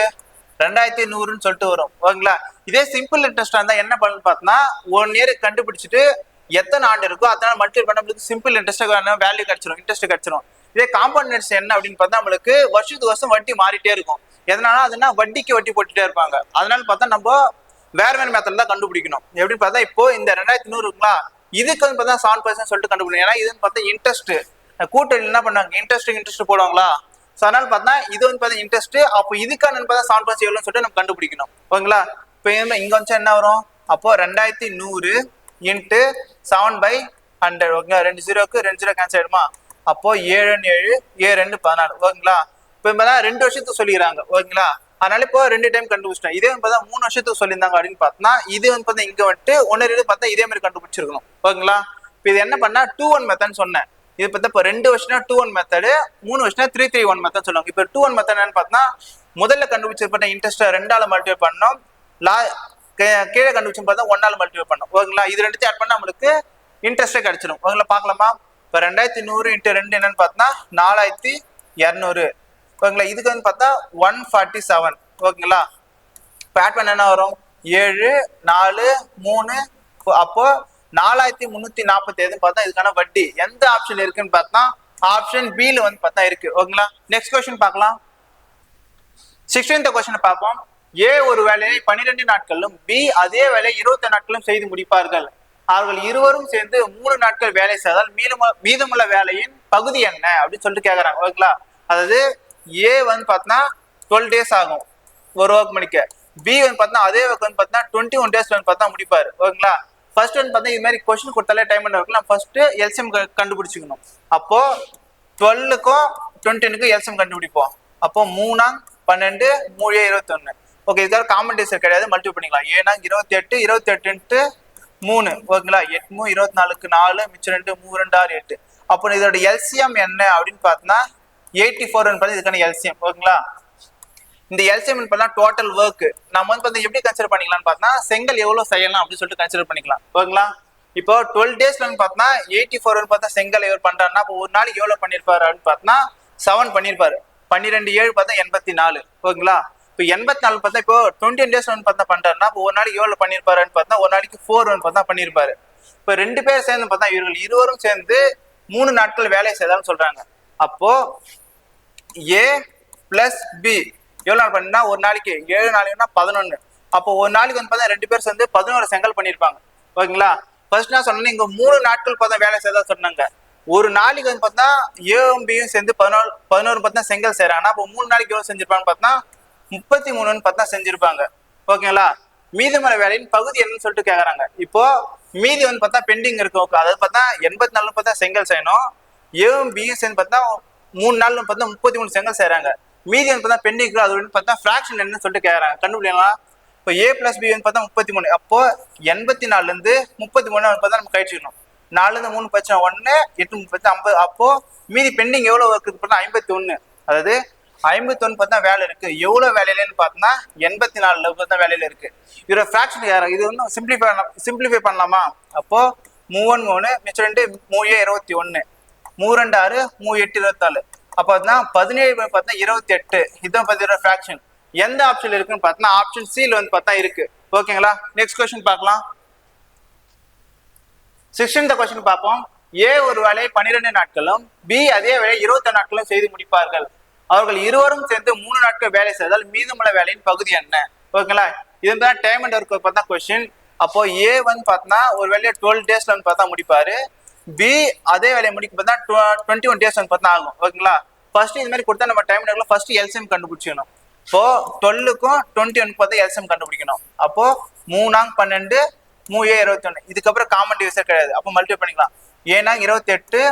2100ன்னு சொல்லிட்டு வரும் ஓகேங்களா. இதே சிம்பிள் இன்ட்ரெஸ்ட் இருந்தா என்ன பண்ணு பார்த்தோம்னா 1 இயர் கண்டுபிடிச்சிட்டு எத்தனை ஆண்டு இருக்கோ அத்தனை மல்டிபிள் பண்ண நம்மளுக்கு சிம்பிள் இன்ட்ரெஸ்ட் வேல்யூ கிடைச்சிடும், இன்ட்ரெஸ்ட் கிடைச்சிடும். இதே காம்பவுண்ட் இன்ட்ரெஸ்ட் என்ன அப்படின்னு பார்த்தா நம்மளுக்கு வருஷத்துக்கு வருஷம் வட்டி மாறிட்டே இருக்கும். எதனால அதுனா வட்டிக்கு வட்டி போட்டுட்டே இருப்பாங்க. அதனால பார்த்தா நம்ம வேற மெத்தட் தான் கண்டுபிடிக்கணும். எப்படின்னு பார்த்தா இப்போ இந்த 2100 இருக்குங்களா இதுக்கு வந்து பார்த்தா 7% சொல்லிட்டு கண்டுபிடிக்கணும். ஏன்னா இதுன்னு பார்த்தா இன்ட்ரெஸ்ட் கூட்டணி என்ன பண்ணாங்க இன்ட்ரெஸ்ட் போடுவாங்களா. ஸோ அதனால பார்த்தா இது வந்து பார்த்தா இன்ட்ரெஸ்ட். அப்போ இதுக்கான பார்த்தா 7% எவ்வளோன்னு சொல்லிட்டு நம்ம கண்டுபிடிக்கணும் ஓகேங்களா. இப்போ இங்க வந்து என்ன வரும் அப்போ 2100 இன்ட்டு 7/100 ஓகேங்களா. 2 0க்கு 2 0 கேன்சல் ஆயிடுமா. அப்போ 7 7 7 14 ஓகேங்களா. இப்போ 2 வருஷத்துக்கு சொல்லிக்கிறாங்க ஓகேங்களா. அதனால இப்போ 2 டைம் கண்டுபிடிச்சிட்டோம். இதே வந்து பார்த்தா 3 வருஷத்துக்கு சொல்லியிருந்தாங்க அப்படின்னு பார்த்தா இது வந்து பார்த்தா இங்க வந்துட்டு 1 பார்த்தா இதே மாதிரி கண்டுபிடிச்சிருக்கணும் ஓகேங்களா. இப்போ இது என்ன பண்ணா 2-1 மெத்தட்னு சொன்னேன். இது பார்த்தா இப்போ 2 வருஷம்னா 2-1 மெத்தடு, 3 வருஷம்னா 3-3-1 மெத்தட் சொல்லுவாங்க. இப்போ 2-1 மெத்தட் என்னன்னு பார்த்தா முதல்ல கண்டுபிடிச்சிருப்பட்ட இன்ட்ரெஸ்ட்டை 2ஆல மல்டிப்ளை பண்ணோம், கீழே கண்டுபிடிச்சு பார்த்தா 1ஆல மல்டிப்ளை பண்ணோம் ஓகேங்களா. இது ரெண்டுத்தையும் ஆட் பண்ணா நம்மளுக்கு இன்ட்ரெஸ்டே கிடைச்சிடும் ஓகேங்களா. பார்க்கலாமா. இப்போ 2100 × 2 என்னன்னு பார்த்தா 4200 ஓகேங்களா. இதுக்கு வந்து பார்த்தா 147 ஓகேங்களா. இப்போ ஆட் பண்ண என்ன வரும் 7 4 3 அப்போ 4347 பார்த்தா இதுக்கான வட்டி எந்த ஆப்ஷன் இருக்குன்னு பார்த்தா ஆப்ஷன் பில வந்து பார்த்தா இருக்கு ஓகேங்களா. நெக்ஸ்ட் கொஸ்டின் பார்க்கலாம். 16th கொஸ்டின் பார்ப்போம். ஏ ஒரு வேலையை 12 நாட்களும் பி அதே வேலையை 20 நாட்களும் செய்து முடிப்பார்கள். அவர்கள் இருவரும் சேர்ந்து 3 நாட்கள் வேலை செய்தால் மீதமுள்ள வேலையின் பகுதி என்ன அப்படின்னு சொல்லிட்டு கேட்கறாங்க ஓகேங்களா. அதாவது ஏ வந்து பார்த்தா 12 days ஆகும் ஒரு ஒர்க் முடிக்க. பி வந்து பார்த்தா அதே ஒர்க் வந்து பார்த்தா 21 days வந்து பார்த்தா முடிப்பாரு ஓகேங்களா. ஃபர்ஸ்ட் வந்து பார்த்தா இது மாதிரி கொஸ்டின் கொடுத்தாலே டைம் பண்ண இருக்கலாம். ஃபர்ஸ்ட் எல்சிஎம் கண்டுபிடிச்சிக்கணும். அப்போ 12க்கும் 21க்கும் எல்சிஎம் கண்டுபிடிப்போம். அப்போ 3 12 3 21 ஓகே. இதுக்காக காம்பன்டேஷன் கிடையாது, மல்டிபிள் பண்ணிக்கலாம். 7 28 28 3 ஓகேங்களா. 8 24க்கு 4 மிச்சம் 2 3 2 6 8. அப்போ இதோட எல்சிஎம் என்ன அப்படின்னு பார்த்தோம்னா 84 பார்த்து இதுக்கான எல்சிஎம் ஓகேங்களா. இந்த எல்சிஎம் பண்ணா டோட்டல் ஒர்க் நம்ம வந்து பார்த்தா எப்படி கன்சிடர் பண்ணிக்கலாம்னு பார்த்தா செங்கல் எவ்வளவு செய்யலாம் அப்படின்னு சொல்லிட்டு கன்சிடர் பண்ணிக்கலாம் ஓகேங்களா. இப்போ 12 daysல பார்த்தா 84 பார்த்தா செங்கல் எவ்வளவு பண்றாருன்னா இப்போ ஒரு நாளைக்கு எவ்வளவு பண்ணிருப்பாரு அப்படின்னு பார்த்தா 7 பண்ணிருப்பாரு. 12 7 பார்த்தா 84 ஓகேங்களா. இப்போ 84 பார்த்தா இப்போ 20 days பார்த்தா பண்றாருன்னா இப்போ ஒரு நாளைக்கு எவ்வளவு பண்ணிருப்பாருன்னு பார்த்தா ஒரு நாளைக்கு 4 பார்த்தா பண்ணிருப்பாரு. இப்போ 2 பேர் சேர்ந்து பார்த்தா இவர்கள் இருவரும் சேர்ந்து 3 நாட்கள் வேலை செய்தாலும் சொல்றாங்க. அப்போ ஏ பிளஸ் பி எவ்வளவு நாள் பண்ணா ஒரு நாளைக்கு 7 நாளைக்குன்னா 11. அப்போ ஒரு நாளைக்கு வந்து பார்த்தா 2 பேர் சேர்ந்து 11 செங்கல் பண்ணிருப்பாங்க ஓகேங்களா. ஃபர்ஸ்ட் நான் சொன்னேன் இங்க 3 நாட்கள் பார்த்தா வேலை செய்தா சொன்னாங்க. ஒரு நாளைக்கு வந்து பார்த்தா ஏவும் பியும் சேர்ந்து 11 பார்த்தா செங்கல் செய்யறாங்கன்னா அப்போ 3 நாளைக்கு எவ்வளவு செஞ்சிருப்பாங்க பார்த்தா 33 பார்த்தா செஞ்சிருப்பாங்க ஓகேங்களா. மீதமுள்ள வேலையின் பகுதி என்னன்னு சொல்லிட்டு கேக்குறாங்க. இப்போ மீதி வந்து பார்த்தா பெண்டிங் இருக்கு ஓகே. அதாவது பார்த்தா 84 பார்த்தா செங்கல் செய்யணும். ஏவும் பியும் சேர்ந்து பார்த்தா 3 நாள் பார்த்தா 33 செங்கல் செய்யறாங்க. மீதி வந்து பார்த்தா பெண்டிங் அது வந்து பார்த்தா ஃபிராக்ஷன் என்னன்னு சொல்லிட்டு கேக்குறாங்க. கண்டுபிடிக்கலாம். இப்போ ஏ பிளஸ் பி வந்து பார்த்தா 33. அப்போ 84ல இருந்து 33 பார்த்தா நம்ம கழிச்சுக்கணும். 4 இருந்து 3 பச்சை 1 8 30 50. அப்போ மீதி பெண்டிங் எவ்வளவு இருக்குது பார்த்தா 51. அதாவது 51 பார்த்தா வேலை இருக்கு. எவ்வளவு வேலையிலன்னு பார்த்தா 84 பார்த்தா வேலையில இருக்கு. இதோட ஃபிராக்ஷன் இது வந்து சிம்பிளிஃபை பண்ணலாமா. அப்போ 3 3 மிச்சம் 2 3 21 3 2 6 3 8 24. அப்போ பார்த்தா 17 பார்த்தா 28. இதான் பார்த்தா ஃபிராக்ஷன் எந்த ஆப்ஷன்ல இருக்குன்னு பார்த்தா ஆப்ஷன் சில வந்து பார்த்தா இருக்கு ஓகேங்களா. நெக்ஸ்ட் கொஸ்டின் பார்க்கலாம். 16th கொஸ்டின் பார்ப்போம். ஏ ஒரு வேலையை 12 நாட்களும் பி அதே வேலையை 20 நாட்களும் செய்து முடிப்பார்கள். அவர்கள் இருவரும் சேர்ந்து 3 நாட்கள் வேலை செய்தால் மீதமுள்ள வேலையின் பகுதி என்ன? ஓகேங்களா, இதுதான் டைம் அண்ட் ஒர்க் பார்த்தா கொஸ்டின். அப்போ ஏ வந்து பார்த்தா ஒரு வேலையை 12 டேஸ்ல வந்து பார்த்தா முடிப்பாரு. பி அதே வேலையை முடிக்க பார்த்தா 21 டேஸ் வந்து பார்த்தா ஆகும். ஓகேங்களா, ஃபர்ஸ்ட் இது மாதிரி கொடுத்தா நம்ம டைம் அண்ட் ஒர்க்ல ஃபர்ஸ்ட் எல்சிஎம் கண்டுபிடிச்சிக்கணும். இப்போ 12க்கும் 21 பார்த்தா எல்சிஎம் கண்டுபிடிக்கணும். அப்போ 3 12 3 21, இதுக்கப்புறம் காமன் டிவிசர் கிடையாது. அப்போ மல்டிப்ளை பண்ணிக்கலாம். ஏன்னா 28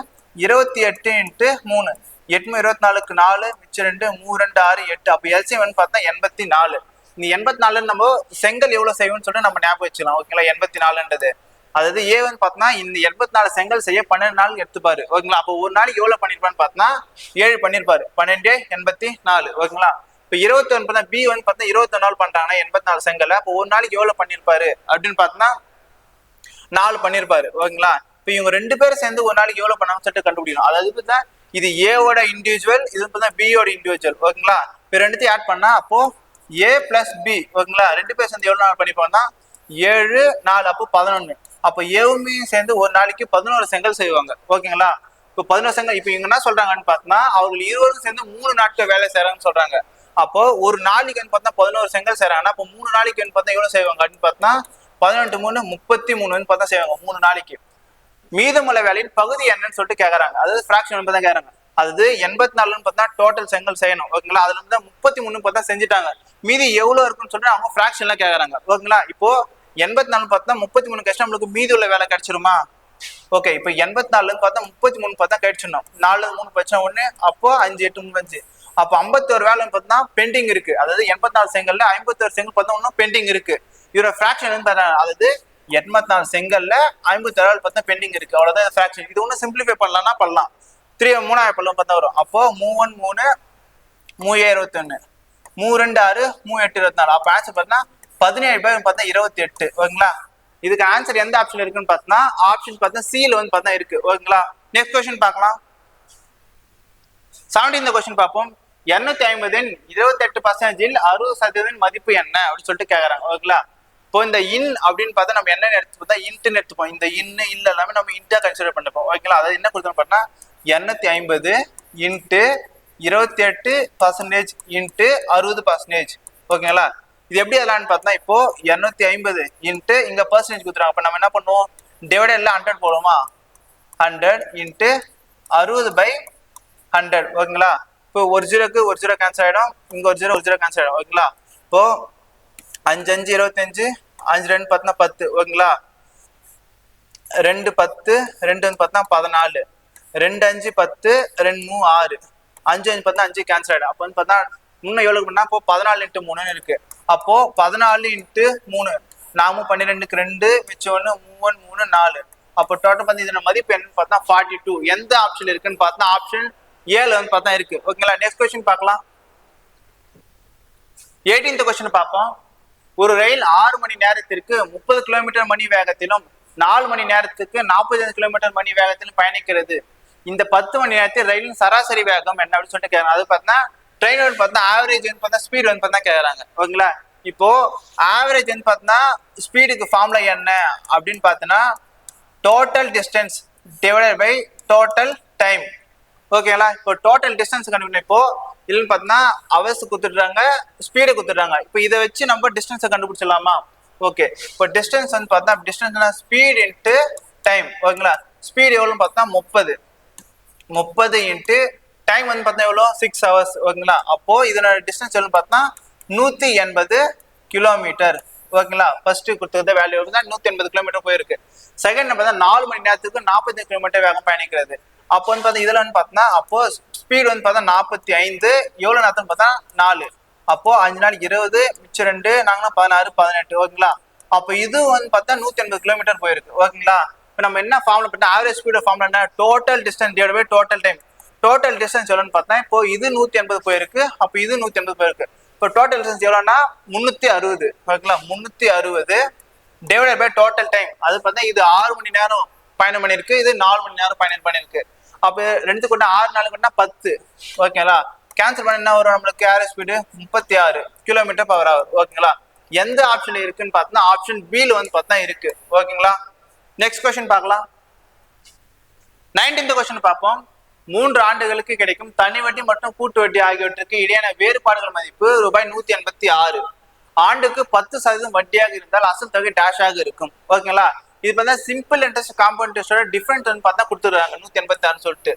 28 இன்ட்டு 3 8 24க்கு 4 மிச்சம் 2 3 2 6 8. அப்போ எல்சிஎம் வந்து பார்த்தா 84. இந்த 84 நம்ம செங்கல் எவ்வளவு செய்வோம்னு சொல்லிட்டு நம்ம ஞாபகம் வச்சுக்கலாம். ஓகேங்களா, 84ன்றது அதாவது ஏ வந்து பார்த்தா இந்த 84 செங்கல் செய்ய 12 நாள் எடுத்துப்பாரு. ஓகேங்களா, அப்போ ஒரு நாளைக்கு எவ்வளவு பண்ணிருப்பான்னு பார்த்தா 7 பண்ணிருப்பாரு. 12 84. ஓகேங்களா, இப்போ 21 பார்த்தா பி வந்து பார்த்தா 21 நாள் பண்றாங்கன்னா 84 செங்கல். அப்போ ஒரு நாளைக்கு எவ்வளவு பண்ணிருப்பாரு அப்படின்னு பார்த்தா 4 பண்ணிருப்பாரு. ஓகேங்களா, இப்போ இவங்க 2 பேரும் சேர்ந்து ஒரு நாளைக்கு எவ்வளவு பண்ணாங்கன்னு சொல்லிட்டு கண்டுபிடிக்கணும். அதாவது தான் இது ஏவோட இண்டிவிஜுவல், இது பார்த்தா பியோட இண்டிவிஜுவல். ஓகேங்களா, இப்போ ரெண்டுத்தையும் ஆட் பண்ணா அப்போ ஏ பிளஸ் பி. ஓகேங்களா, 2 பேர் சேர்ந்து எவ்வளவு நாள் பண்ணிப்பாங்கன்னா 7 4 அப்போ 11. அப்போ ஏவுமே சேர்ந்து ஒரு நாளைக்கு 11 செங்கல் செய்வாங்க. ஓகேங்களா, இப்போ 11 செங்கல். இப்போ இவங்க என்ன சொல்றாங்கன்னு பார்த்தா அவங்க இருவரும் சேர்ந்து 3 நாட்கள் வேலை செய்யறாங்கன்னு சொல்றாங்க. அப்போ ஒரு நாளைக்கு பார்த்தா 11 செங்கல் செய்யறாங்கன்னா அப்போ 3 நாளைக்கு பார்த்தா எவ்வளவு செய்வாங்க அப்படின்னு பார்த்தா 18 3 33 பார்த்தா செய்வாங்க 3 நாளைக்கு. மீதமுள்ள வேலையின் பகுதி என்னன்னு சொல்லிட்டு கேட்கறாங்க. அதாவது ஃபிராக்ஷன் தான் கேட்கறாங்க. அதாவது 84 பார்த்தா டோட்டல் செங்கல் செய்யணும். ஓகேங்களா, அதுல இருந்து 33 பார்த்தா செஞ்சுட்டாங்க. மீதி எவ்வளவு இருக்குன்னு சொல்லிட்டு அவங்க ஃபிராக்ஷன்ல கேட்கறாங்க. ஓகேங்களா, இப்போ 84 பார்த்தா 33 கஷ்டம் நம்மளுக்கு மீதி உள்ள வேலை கிடைச்சிருமா? ஓகே, இப்போ 84 பார்த்தா 33 பார்த்தா கிடைச்சிடணும். 4 3 பச்சை 1 அப்போ 5 8 3 5. அப்போ 51 வேலை பார்த்தா பெண்டிங் இருக்கு. அதாவது 84 செங்கல்ல 51 செங்கல் பார்த்தா இன்னும் பெண்டிங் இருக்கு. இதோட ஃபிராக்ஷன் வந்து அதாவது 84 செங்கல்ல 51 வேலை பார்த்தா பெண்டிங் இருக்கு. அவ்வளவுதான் ஃபிராக்ஷன். இது ஒன்னும் சிம்பிளிஃபை பண்ணலாம்னா பண்ணலாம். 3 3 பல்லம் பார்த்தா வரும். அப்போ 3 1 3 3 21 3 2 6 3 8 24. அப்போ ஆன்சர் பார்த்தா 17 பேர் பார்த்தா 28. ஓகேங்களா, இதுக்கு ஆன்சர் எந்த ஆப்ஷன் இருக்குன்னு பார்த்தா ஆப்ஷன் பார்த்தா சில வந்து பார்த்தா இருக்கு. ஓகேங்களா, நெக்ஸ்ட் கொஸ்டின் பார்க்கலாம். 17 கொஸ்டின் பார்ப்போம். 250 28% 60% மதிப்பு என்ன அப்படின்னு சொல்லிட்டு கேட்கறாங்க. ஓகேங்களா, இப்போ இந்த இன் அப்படின்னு பார்த்தா நம்ம என்ன எடுத்துப்போம், இன்ட்னு எடுத்துப்போம். இந்த இன்னு இல்ல எல்லாமே நம்ம இன்டா கன்சிடர் பண்ணிப்போம். ஓகேங்களா, அதாவது என்ன கொடுத்தோம் பார்த்தா 250 இன்ட்டு 28% இன்ட்டு 60%. ஓகேங்களா, இது எப்படி அதெல்லாம் பார்த்தா இப்போ 250 இன்ட்டு இங்க பர்சன்டேஜ் கொடுத்துறாங்க. அப்ப நம்ம என்ன பண்ணுவோம், டிவைடர்ல 100 போடுவோமா, 100 இன்ட்டு 60/100. ஓகேங்களா, இப்போ ஒரு ஜீரோக்கு ஒரு ஜீரோ கேன்சல் ஆயிடும், இங்க ஒரு ஜீரோ கேன்சல் ஆயிடும். ஓகேங்களா, இப்போ 5 5 25 5 2 பார்த்தா 10. ஓகேங்களா, 2 10 2 வந்து பார்த்தா 14 2 5 10 2 3 6 5 5 பார்த்தா 5 கேன்சல் ஆயிடும். அப்போ வந்து பார்த்தா இன்னும் எவ்வளவு பண்ணா இப்போ 14 இன்ட்டு 3 இருக்கு. அப்போ 14 இன்ட்டு 3 நாமும் 12க்கு 2 மிச்சம் 1 3 3 4. அப்போ டோட்டல் வந்து இதோட மதிப்பு என்னன்னு பார்த்தா 42. எந்த ஆப்ஷன் இருக்குன்னு பார்த்தா ஆப்ஷன் ஏல வந்து பார்த்தா இருக்கு. ஓகேங்களா, நெக்ஸ்ட் கொஸ்டின் பார்க்கலாம். 18th கொஸ்டின் பார்ப்போம். ஒரு ரயில் 6 மணி நேரத்திற்கு 30 கிலோமீட்டர் மணி வேகத்திலும் 4 மணி நேரத்துக்கு 45 கிலோமீட்டர் மணி வேகத்திலும் பயணிக்கிறது. இந்த 10 மணி நேரத்தில் ரயிலின் சராசரி வேகம் என்ன அப்படின்னு சொல்லிட்டு கேட்கறாங்க. அது பார்த்தா ட்ரெயின் வந்து பார்த்தா ஆவரேஜ் வந்து பார்த்தா ஸ்பீட் வந்து பார்த்தா கேட்கறாங்க. ஓகேங்களா, இப்போ ஆவரேஜ் வந்து பார்த்தா ஸ்பீடுக்கு ஃபார்முலா என்ன அப்படின்னு பார்த்தோன்னா total distance divided by total time. ஓகேங்களா, இப்போ டோட்டல் டிஸ்டன்ஸ் கண்டுபிடிக்கணும். இப்போ இல்லைன்னு பார்த்தோன்னா அவர்ஸ் கொடுத்துட்றாங்க, ஸ்பீடை கொடுத்துட்றாங்க. இப்போ இதை வச்சு நம்ம டிஸ்டன்ஸை கண்டுபிடிச்சிடலாமா? ஓகே, இப்போ டிஸ்டன்ஸ் வந்து பார்த்தா டிஸ்டன்ஸ்னா ஸ்பீட் இன்ட்டு டைம். ஓகேங்களா, ஸ்பீட் எவ்வளோன்னு பார்த்தா 30 இன்ட்டு டைம் வந்து பார்த்தா எவ்வளோ 6 hours. ஓகேங்களா, அப்போ இதனோட டிஸ்டன்ஸ் எவ்வளோன்னு பார்த்தா 180 கிலோமீட்டர். ஓகேங்களா, ஃபர்ஸ்ட் கொடுத்தது வேல்யூ தான் 180 கிலோமீட்டர் போயிருக்கு. செகண்ட் பார்த்தா 4 மணி நேரத்துக்கு 45 கிலோமீட்டர் வேகம் பயணிக்கிறது. அப்போ வந்து பார்த்தா இதில் வந்து பார்த்தா அப்போ ஸ்பீடு வந்து பார்த்தா 45 எவ்வளோ நேரத்துன்னு பார்த்தா 4. அப்போ 5 நாள் 20 மிச்சம் 2 நாங்கன்னா 16 18. ஓகேங்களா, அப்போ இது வந்து பார்த்தா 180 கிலோமீட்டர் போயிருக்கு. ஓகேங்களா, இப்போ நம்ம என்ன ஃபார்முலா பண்ணா ஆவரேஜ் ஸ்பீட் ஃபார்முலா என்ன, total distance divide by total time. Total distance எவ்வளோன்னு பார்த்தா இப்போ இது 180 போயிருக்கு, அப்போ இது 180 போயிருக்கு. இப்போ டோட்டல் டிஸ்டன்ஸ் எவ்வளோன்னா 360. ஓகேங்களா, 360 டிவைட் பை டோட்டல் டைம். அது பார்த்தா இது 6 மணி நேரம் பயணம் பண்ணிருக்கு, இது 4 மணி நேரம் பயணம் பண்ணிருக்கு. அப்போ ரெண்டு கொண்டா 6 4 கொண்டா 10. ஓகேங்களா, கேன்சல் பண்ண என்ன வரும் நம்மளுக்கு, average speed 36 kilometre power hour. ஓகேங்களா, எந்த ஆப்ஷன் இருக்குன்னு பார்த்தா ஆப்ஷன் பில வந்து பார்த்தா இருக்கு. ஓகேங்களா, நெக்ஸ்ட் கொஸ்டின் பார்க்கலாம். 19th கொஸ்டின் பார்ப்போம். 3 ஆண்டுகளுக்கு கிடைக்கும் தனி வட்டி மற்றும் கூட்டு வட்டி ஆகியவற்றுக்கு இடையான வேறுபாடுகள் மதிப்பு ரூபாய் 186. ஆண்டுக்கு 10% வட்டியாக இருந்தால் அசல் தொகை டேஷாக இருக்கும். ஓகேங்களா, இது பார்த்தா சிம்பிள் இன்ட்ரெஸ்ட் காம்பவுண்ட் இன்ட்ரெஸ்டோட டிஃபரன்ஸ் வந்து பார்த்தா கொடுத்துருக்காங்க 186 சொல்லிட்டு.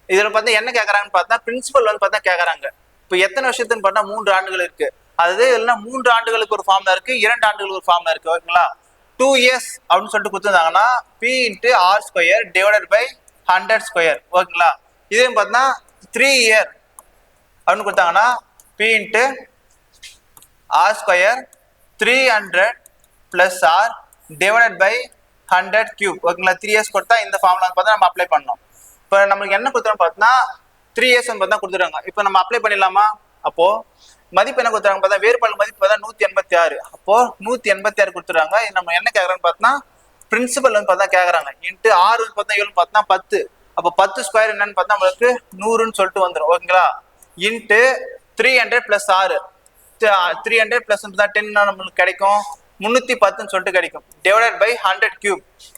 இதுல பார்த்தா என்ன கேட்கறாங்கன்னு பார்த்தா பிரின்சிபல் வந்து பார்த்தா கேட்கறாங்க. இப்போ எத்தனை வருஷத்துன்னு பார்த்தா 3 ஆண்டுகள் இருக்கு. அது இல்லைன்னா 3 ஆண்டுகளுக்கு ஒரு ஃபார்ம்ல இருக்கு, 2 ஆண்டுகளுக்கு ஒரு ஃபார்ம்ல இருக்கு. ஓகேங்களா, 2 years அப்படின்னு சொல்லிட்டு கொடுத்துருந்தாங்கன்னா P × R² டிவைடட் பை 100². ஓகேங்களா, இதே பார்த்தா 3 year அப்படின்னு கொடுத்தாங்கன்னா P × R² 300 + R divided by 100³. ஓகேங்களா, 3 years கொடுத்தா இந்த ஃபார்முலா பார்த்தா நம்ம அப்ளை பண்ணோம். இப்போ நம்மளுக்கு என்ன கொடுத்துருன்னு பார்த்தா 3 years பார்த்தா கொடுத்துருவாங்க. இப்போ நம்ம அப்ளை பண்ணிடலாமா? அப்போ மதிப்பு என்ன கொடுத்துறாங்க பார்த்தா வேறுபாடு மதிப்பு பார்த்தா 186. அப்போ 186 கொடுத்துறாங்க. நம்ம என்ன கேட்கறான்னு பார்த்தா பிரின்சிபல் வந்து பார்த்தா கேட்கறாங்க. இன்ட்டு ஆறு வந்து பார்த்தா எவ்வளோ பார்த்தா 10. அப்போ 10² என்னன்னு பார்த்தா நம்மளுக்கு 100ன்னு சொல்லிட்டு வந்துடும். ஓகேங்களா, இன்ட்டு 300 + 6 300 + 10 நம்மளுக்கு கிடைக்கும் 310ன்னு சொல்லிட்டு கிடைக்கும் டிவைடட் பை 100³.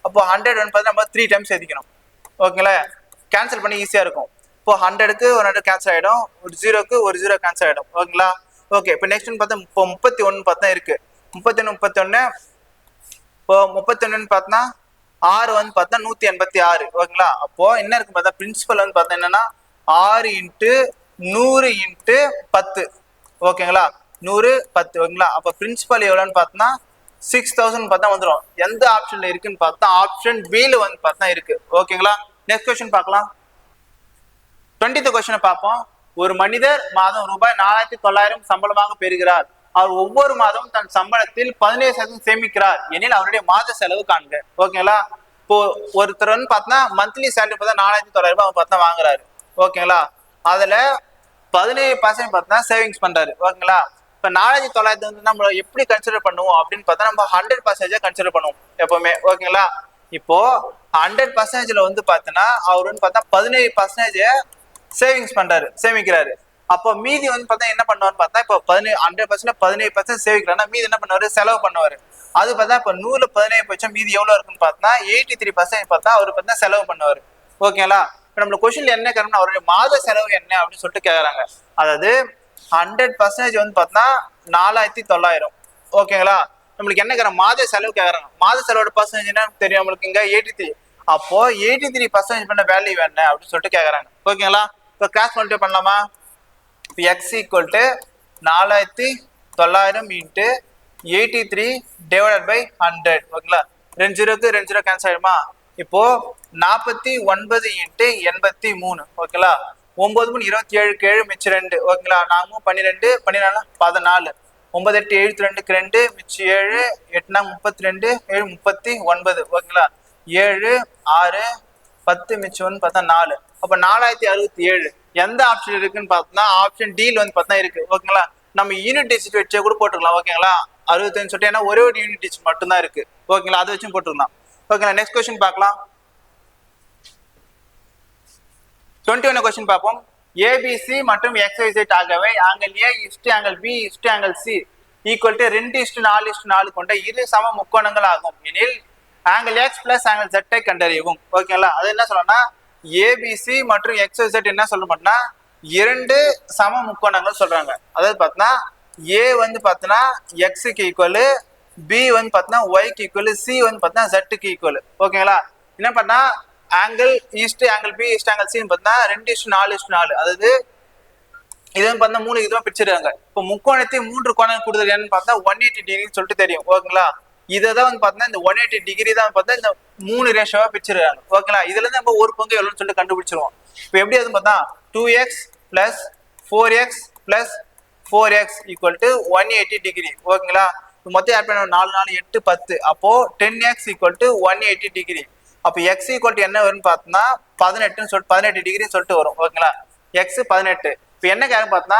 அப்போ 100 வந்து பார்த்தா நம்ம 3 டைம்ஸ் எழுதிக்கணும். ஓகேங்களா, கேன்சல் பண்ணி ஈஸியா இருக்கும். இப்போ 100க்கு ஒரு 100 கேன்சல் ஆகிடும், ஒரு 0க்கு ஒரு 0 கேன்சல் ஆகிடும். ஓகேங்களா, ஓகே. இப்போ நெக்ஸ்ட் பார்த்தா இப்போ 31 பார்த்தா இருக்கு. 31 இப்போ 31 பார்த்தா 6 வந்து பார்த்தா 186. ஓகேங்களா, அப்போ என்ன இருக்கு பார்த்தா பிரின்சிபல் வந்து பார்த்தா என்னன்னா 6 × 100 × 10. ஓகேங்களா, 100 10. ஓகேங்களா, அப்போ பிரின்சிபல் எவ்வளோன்னு பார்த்தா 6000 பார்த்தா வந்துடும். எந்த ஆப்ஷன்ல இருக்குன்னு பார்த்தா ஆப்ஷன் பில வந்து பார்த்தா இருக்கு. ஓகேங்களா, நெக்ஸ்ட் கொஸ்டின் பார்க்கலாம். 20th கொஸ்டினை பார்ப்போம். ஒரு மனிதர் மாதம் ரூபாய் 4900 சம்பளமாக பெறுகிறார். அவர் ஒவ்வொரு மாதமும் தன் சம்பளத்தில் 17% சேமிக்கிறார் எனில் அவருடைய மாத செலவு காண்க. ஓகேங்களா, இப்போ ஒருத்தர் வந்து பார்த்தா மந்த்லி சேலரி பார்த்தா 4900 அவர் பார்த்தா வாங்குறாரு. ஓகேங்களா, அதுல 17% பார்த்தா சேவிங்ஸ் பண்றாரு. ஓகேங்களா, இப்போ 4900 வந்து நம்ம எப்படி கன்சிடர் பண்ணுவோம் அப்படின்னு பார்த்தா நம்ம 100% கன்சிடர் பண்ணுவோம் எப்பவுமே. ஓகேங்களா, இப்போ 100%ல வந்து பார்த்தோன்னா அவர் வந்து பார்த்தா 17% சேவிங்ஸ் பண்றாரு, சேமிக்கிறாரு. அப்போ மீதி வந்து பார்த்தா என்ன பண்ணுவார்னு பார்த்தா இப்போ 100% 17% சேவிக்கிறாருன்னா மீதி என்ன பண்ணுவாரு செலவு பண்ணுவாரு. அது பார்த்தா இப்போ 100ல 17% மீதி எவ்வளவு இருக்குன்னு பார்த்தா 83% பார்த்தா அவரு பார்த்தா செலவு பண்ணுவாரு. ஓகேங்களா, இப்போ நம்ம கொஸ்டின்ல என்ன கேட்கணும்னா அவருடைய மாத செலவு என்ன அப்படின்னு சொல்லிட்டு கேட்கறாங்க. அதாவது 100% வந்து பார்த்தா 4900. ஓகேங்களா, நம்மளுக்கு என்ன கேட்கறாங்க மாத செலவு கேட்கறாங்க. மாத செலவோட பர்சன்டேஜ் என்ன தெரியும் நம்மளுக்கு இங்க 83. அப்போ 83% பண்ண வேல்யூ என்ன அப்படின்னு சொல்லிட்டு கேட்கறாங்க. ஓகேங்களா, இப்போ கிராஸ் மல்டிப்ளை பண்ணலாமா? x = 4900 × 83 divided by 100. ஓகேங்களா, 2 0க்கு 2 0 கேன்சல் ஆயிடுமா? இப்போ 49 × 83. ஓகேங்களா, 9 3 27க்கு 7 மிச்சம் 2. ஓகேங்களா, 4 12 14 14 9 8 72க்கு 2 மிச்சம் 7 8 32 7 39. ஓகேங்களா, 7 6 10 மிச்சம் பார்த்தா 4. அப்ப 4067 எந்த ஆப்ஷன் இருக்குன்னு பார்த்தா ஆப்ஷன் டில வந்து பார்த்தா இருக்கு. ஓகேங்களா, நம்ம யூனிட் டிஜிட் வச்சே கூட போட்டுக்கலாம். ஓகேங்களா, 65 சொல்லிட்டு ஏன்னா ஒரே ஒரு யூனிட் டிஜிட் மட்டும் தான் இருக்கு. ஓகேங்களா, அதை வச்சும் போட்டுக்கலாம். ஓகேங்களா, நெக்ஸ்ட் கொஸ்டின் பார்க்கலாம். 21 கொஸ்டின் பார்ப்போம். ஏபிசி மற்றும் XYZ ஆகவே angle A = angle B = angle C equal to 2:4:4 கொண்ட இரு சம முக்கோணங்கள் ஆகும் எனில் ஆங்கிள் X + ஆங்கிள் Z ஐ கண்டறியவும். ஓகேங்களா, அது என்ன சொல்லணும்னா ஏபிசி மற்றும் XYZ என்ன சொல்ல மாட்டோம்னா 2 சம முக்கோணங்கள் சொல்றாங்க. அதாவது பார்த்தா A வந்து பார்த்தனா X-க்கு ஈக்குவல், B வந்து பார்த்தனா Y-க்கு ஈக்குவல், C வந்து பார்த்தா Z-க்கு ஈக்குவல். ஓகேங்களா, என்ன பண்ணா angle is to angle B is to angle C பார்த்தா 2:4:4. அதாவது இது வந்து பார்த்தா 3 இதுவா பிரிச்சிருக்காங்க. இப்போ முக்கோணத்தை 3 கோணம் கொடுத்தது என்னன்னு பார்த்தா 180 டிகிரி சொல்லிட்டு தெரியும். ஓகேங்களா, இதான் வந்து பார்த்தா இந்த 180 டிகிரி தான் பார்த்தா இந்த 3 ரேஷியோவா பிரிச்சிருக்காங்க. ஓகேங்களா, இதுல இருந்து நம்ம ஒரு பங்கு எவ்வளோன்னு சொல்லிட்டு கண்டுபிடிச்சிருவோம். இப்போ எப்படி அது பார்த்தா 2x + 4x + 4x = 180 டிகிரி. ஓகேங்களா, மொத்தம் ஆட் பண்ண 4 4 8 10. அப்போ 10x = 180 டிகிரி. அப்போ x = என்ன வரும்னு பார்த்தோம்னா 18 சொல்லிட்டு 18 டிகிரின்னு சொல்லிட்டு வரும். ஓகேங்களா, x 18. இப்போ என்ன கேட்க பார்த்தா